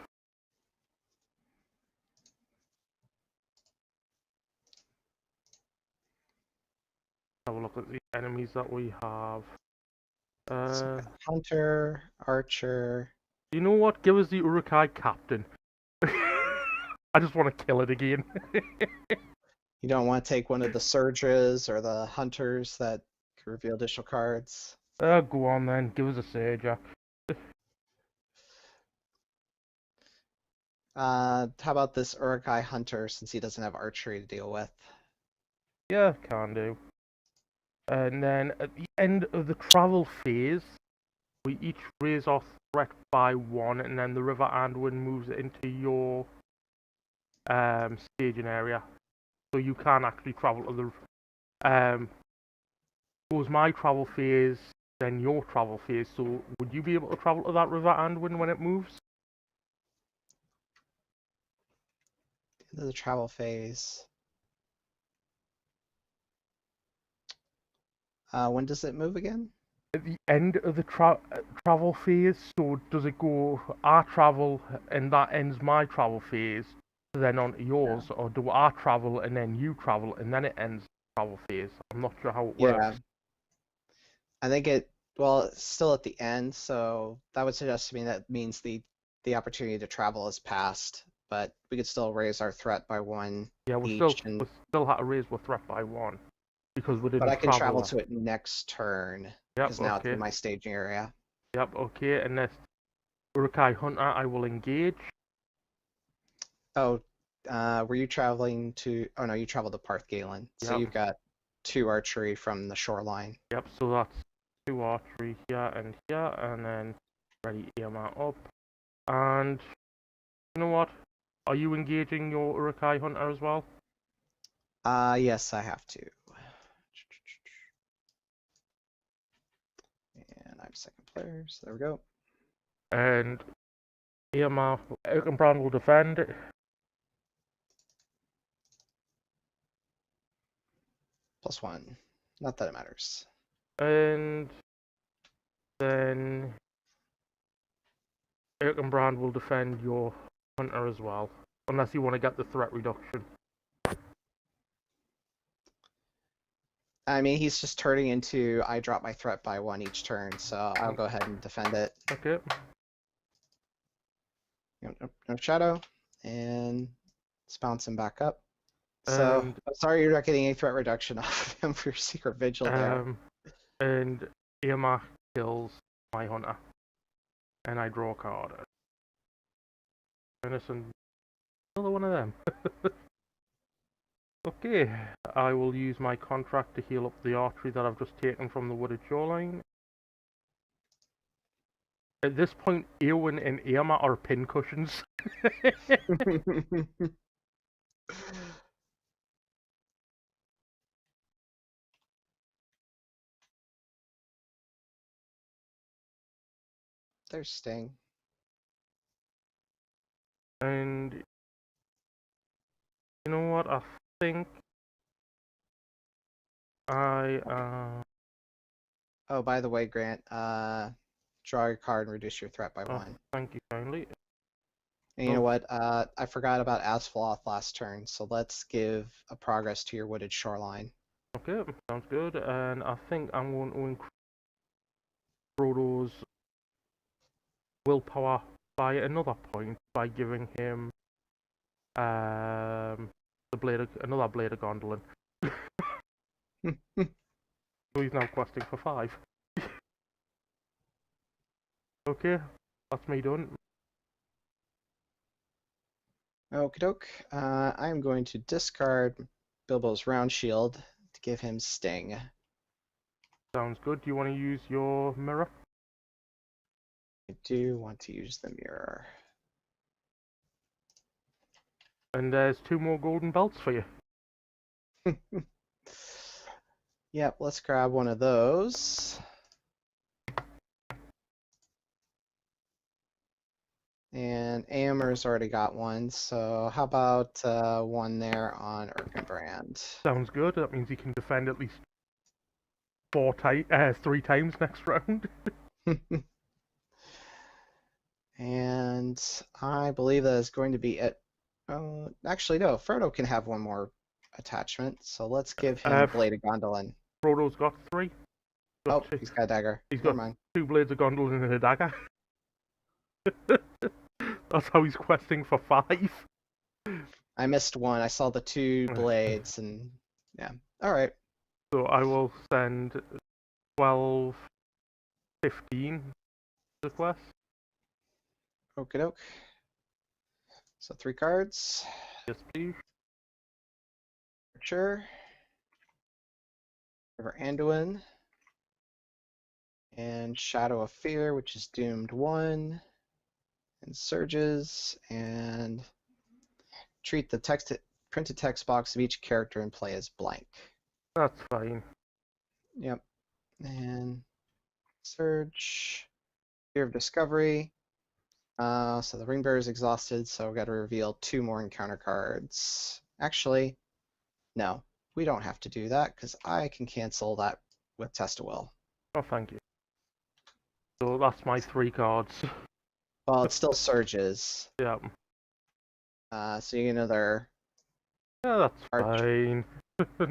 Have a look at the enemies that we have.
Hunter, Archer.
You know what? Give us the Urakai Captain. I just want to kill it again.
You don't want to take one of the Surges or the Hunters that can reveal additional cards.
Go on then. Give us a Surger.
How about this Urakai Hunter, since he doesn't have archery to deal with?
Yeah, can do. And then at the end of the travel phase, we each raise our threat by 1, and then the River Anduin moves it into your staging area. So you can actually travel to the goes my travel phase, then your travel phase. So would you be able to travel to that River Anduin when it moves?
End of the travel phase. When does it move again?
At the end of the travel phase. So does it go, I travel and that ends my travel phase, then on to yours, yeah. Or do I travel and then you travel and then it ends the travel phase? I'm not sure how it works.
Yeah. I think it's still at the end, so that would suggest to me that means the opportunity to travel is passed, but we could still raise our threat by 1
Yeah, we
each.
still have to raise our threat by 1 because we didn't.
But I can travel to it next turn.
Yep,
because now it's in my staging area.
Yep, okay, and next Urakai Hunter, I will engage.
Oh, were you traveling to? Oh no, you traveled to Parth Galen. So
yep.
You've got 2 archery from the shoreline.
Yep, so that's 2 archery here, and then ready EMR up. And you know what? Are you engaging your Urakai Hunter as well?
Yes, I have to. And I'm second player, so there we go.
And EMR, Erkenbrand will defend it.
+1. Not that it matters.
And then Erkenbrand will defend your Hunter as well, unless you want to get the threat reduction.
I mean, he's just turning into I drop my threat by 1 each turn, so I'll go ahead and defend it.
Okay.
No shadow, and let's bounce him back up. So, I'm sorry you're not getting any threat reduction off of him for your secret vigil there.
And Irma kills my hunter. And I draw a card. And it's another one of them. Okay, I will use my contract to heal up the archery that I've just taken from the wooded shoreline. At this point, Eowyn and Irma are pincushions.
There's Sting.
And you know what? I think I
Oh, by the way, Grant, draw your card and reduce your threat by
oh,
1.
thank you kindly.
And you know what? I forgot about Asphaloth last turn, so let's give a progress to your wooded shoreline.
Okay, sounds good. And I think I'm going to increase Frodo's willpower by another point by giving him another blade of Gondolin. So he's now questing for 5. Okay, that's me done.
Okie doke. I'm going to discard Bilbo's round shield to give him Sting.
Sounds good. Do you want to use your mirror?
I do want to use the mirror.
And there's 2 more golden belts for you.
Yep, let's grab one of those. And Amer's already got one, so how about one there on Erkenbrand?
Sounds good. That means he can defend at least 3 times next round.
And I believe that is going to be it. Actually, no, Frodo can have one more attachment, so let's give him Blade of Gondolin.
Frodo's got 3.
He's got a dagger.
He's got 2 blades of Gondolin and a dagger. That's how he's questing for 5.
I missed one. I saw the 2 blades, and yeah. All right.
So I will send 12, 15 requests.
Okie doke. So 3 cards.
Yes, please.
Sure. River Anduin. And Shadow of Fear, which is doomed 1. And Surges. And treat the printed text box of each character in play as blank.
That's fine.
Yep. And Surge. Fear of Discovery. So the ring bearer is exhausted, so we've got to reveal 2 more encounter cards. Actually, no, we don't have to do that because I can cancel that with Test of Will.
Oh, thank you. So that's my 3 cards.
Well, it still surges.
Yeah.
So you get another.
Yeah, that's fine.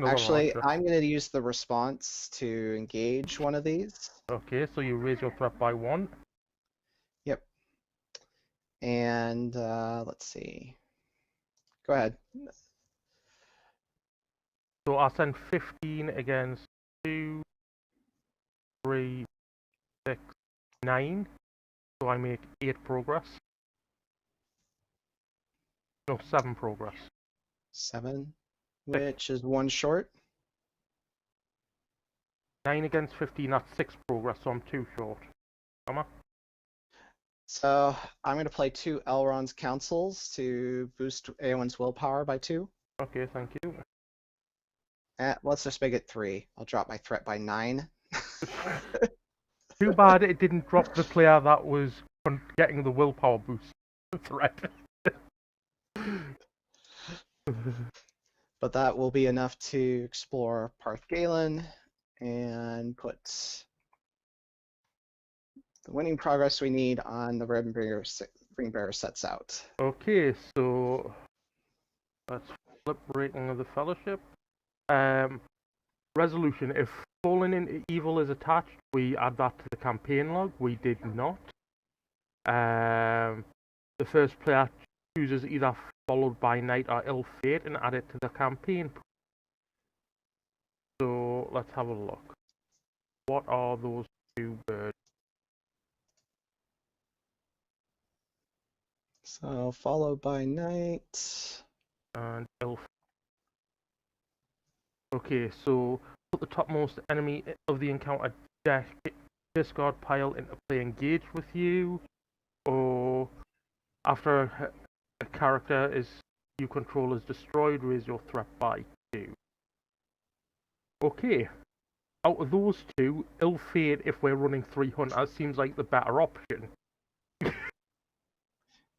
Actually, I'm going to use the response to engage one of these.
Okay, so you raise your threat by 1.
Yep. And let's see. Go ahead.
So I'll send 15 against 2, 3, 6, 9. So I make 8 progress. No, 7 progress.
7, which is 1 short.
9 against 15, that's 6 progress, so I'm 2 short.
So I'm going to play 2 Elrond's Councils to boost Eowyn's willpower by 2.
Okay, thank you.
Let's just make it 3. I'll drop my threat by 9.
Too bad it didn't drop the player that was getting the willpower boost threat.
But that will be enough to explore Parth Galen and put the winning progress we need on the ring bearer sets out.
Okay, so let's flip Breaking of the Fellowship. Resolution. If Fallen into Evil is attached, we add that to the campaign log. We did not. The first player chooses either Followed by Night or Ill Fate and add it to the campaign. So let's have a look. what are those two birds?
So followed by night.
And elf. Okay, so put the topmost enemy of the encounter deck discard pile into play engaged with you, or after a character is you control is destroyed, raise your threat by 2. Okay, out of those two, Ill Fate, if we're running 3 hunters, seems like the better option.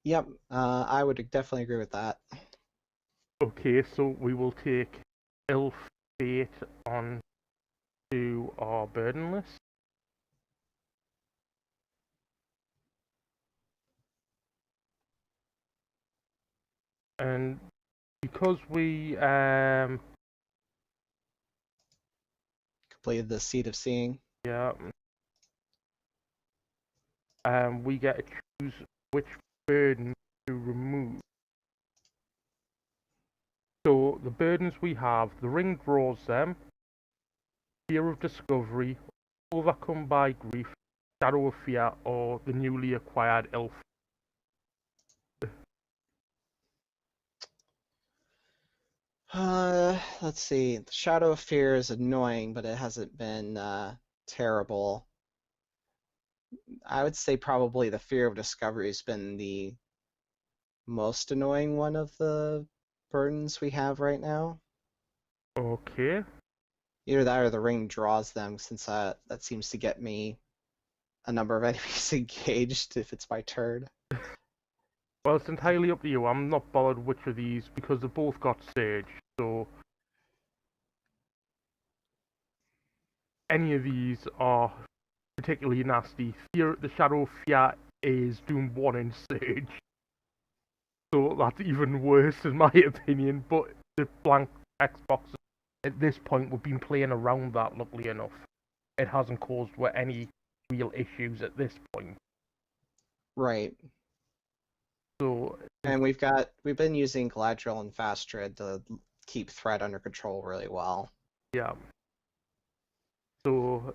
Yep, I would definitely agree with that.
Okay, so we will take Ill Fate on to our burden list. And because we
Completed the Seed of Seeing.
yeah, we get to choose which burden to remove. So the burdens we have, the ring draws them, fear of discovery, overcome by grief, shadow of fear, or the newly acquired elf.
Let's see. The Shadow of Fear is annoying, but it hasn't been terrible. I would say probably the Fear of Discovery has been the most annoying one of the burdens we have right now.
Okay.
Either that or the ring draws them, since that seems to get me a number of enemies engaged if it's my turn.
Well, it's entirely up to you. I'm not bothered which of these because they've both got Sage, so any of these are particularly nasty. Fear, the Shadow of Fear is Doom 1 in Sage, so that's even worse in my opinion, but the blank Xbox at this point we've been playing around that, luckily enough. It hasn't caused any real issues at this point.
Right.
So
And we've been using Galadriel and Fastred to keep threat under control really well.
yeah. So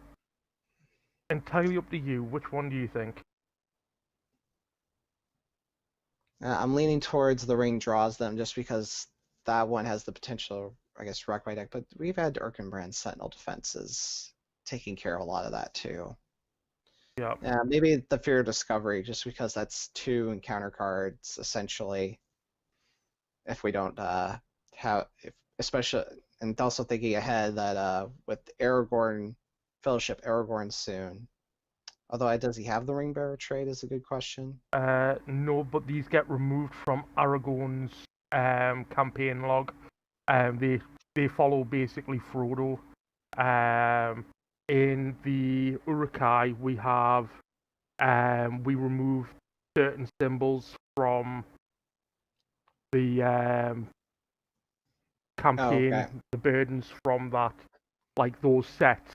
entirely up to you. Which one do you think?
I'm leaning towards the ring draws them just because that one has the potential, I guess, wreck my deck. But we've had Erkenbrand's Sentinel defenses taking care of a lot of that too.
Yeah.
Maybe the Fear of Discovery, just because that's 2 encounter cards essentially. If we don't especially, and also thinking ahead that with Aragorn, Fellowship Aragorn soon. Although, does he have the Ring Bearer trait is a good question.
No, but these get removed from Aragorn's campaign log. They follow basically Frodo. In the Urakai, we remove certain symbols from the campaign.
Okay.
The burdens from that, like those sets,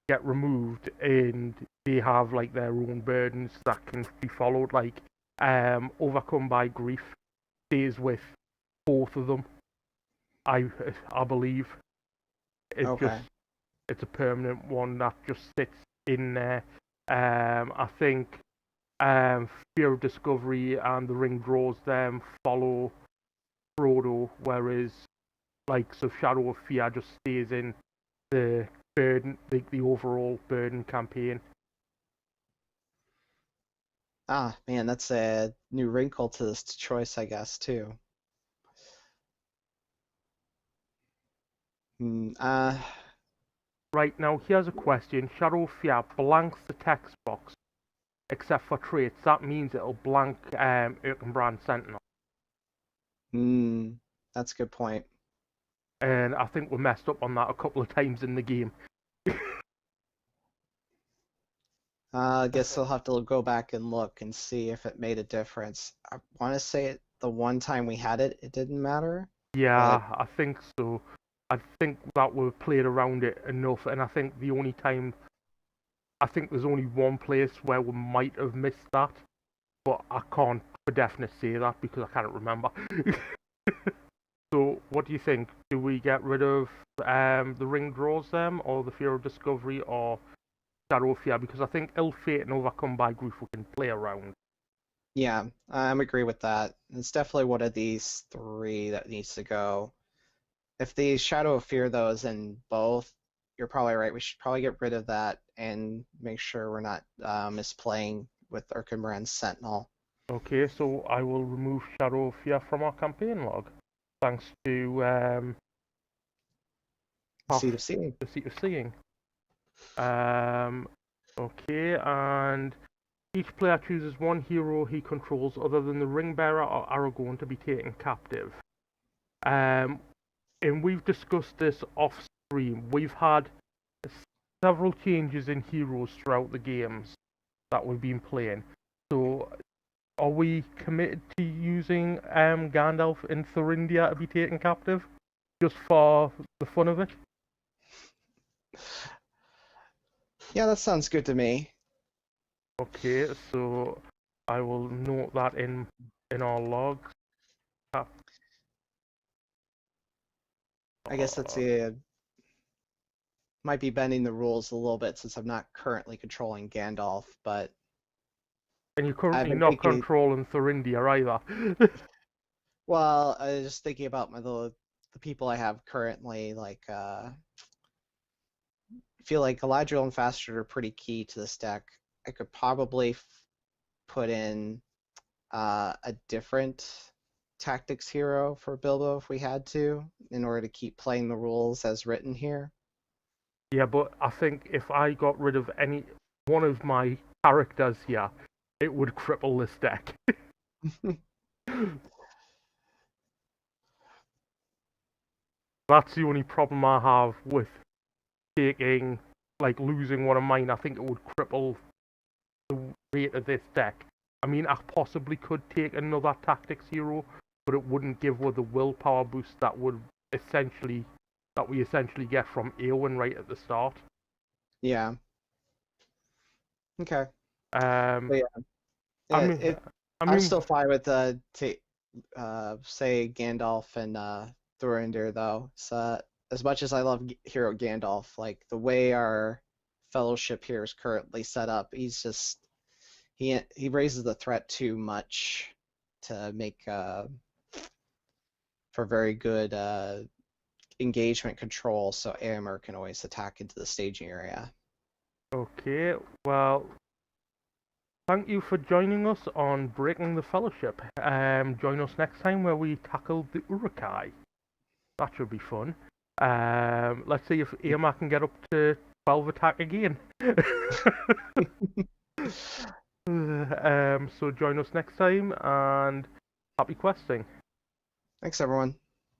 get removed, and they have like their own burdens that can be followed. Like overcome by grief stays with both of them. I believe
Okay.
it's a permanent one that just sits in there. I think Fear of Discovery and the Ring draws them follow Frodo, whereas so Shadow of Fear just stays in the burden, the overall burden campaign.
Ah, man, that's a new wrinkle to this choice, I guess, too.
Right, now here's a question. Shadow of Fear blanks the text box except for traits. That means it'll blank Erkenbrand Sentinel.
That's a good point.
And I think we messed up on that a couple of times in the game.
I guess I'll have to go back and look and see if it made a difference. I want to say the one time we had it, it didn't matter.
Yeah,
But
I think so. I think that we've played around it enough, and I think there's only one place where we might have missed that, but I can't for definite say that because I can't remember. So, what do you think? Do we get rid of the ring draws them, or the Fear of Discovery, or Shadow Fear, because I think Ill Fate and Overcome by Grief we can play around.
Yeah, I agree with that. It's definitely one of these three that needs to go. If the Shadow of Fear, though, is in both, you're probably right. We should probably get rid of that and make sure we're not misplaying with Urkenbrand's Sentinel.
Okay, so I will remove Shadow of Fear from our campaign log, thanks to
Seed of Seeing.
the Seat of Seeing. Okay, and each player chooses one hero he controls other than the Ring Bearer or Aragorn to be taken captive. And we've discussed this off stream. We've had several changes in heroes throughout the games that we've been playing. So, are we committed to using Gandalf and Thurindia to be taken captive? Just for the fun of it?
Yeah, that sounds good to me.
Okay, so I will note that in our logs.
I guess that's might be bending the rules a little bit since I'm not currently controlling Gandalf, but
And you're currently not controlling Thurindia either.
Well, I was just thinking about the people I have currently. Like, I feel like Galadriel and Faster are pretty key to this deck. I could probably put in a different tactics hero for Bilbo if we had to, in order to keep playing the rules as written here.
Yeah, but I think if I got rid of any one of my characters here, it would cripple this deck. That's the only problem I have with taking, like, losing one of mine. I think it would cripple the rate of this deck. I mean, I possibly could take another tactics hero, but it wouldn't give her the willpower boost that we essentially get from Eowyn right at the start.
Yeah. Okay.
But
yeah. I'm still fine with say Gandalf and Thorindir though. So as much as I love Hero Gandalf, like the way our fellowship here is currently set up, he's just he raises the threat too much to make for very good engagement control. So Éomer can always attack into the staging area.
Okay, well, thank you for joining us on Breaking the Fellowship. Join us next time where we tackle the Urakai. That should be fun. Let's see if Éomer can get up to 12 attack again. So join us next time, and happy questing.
Thanks, everyone.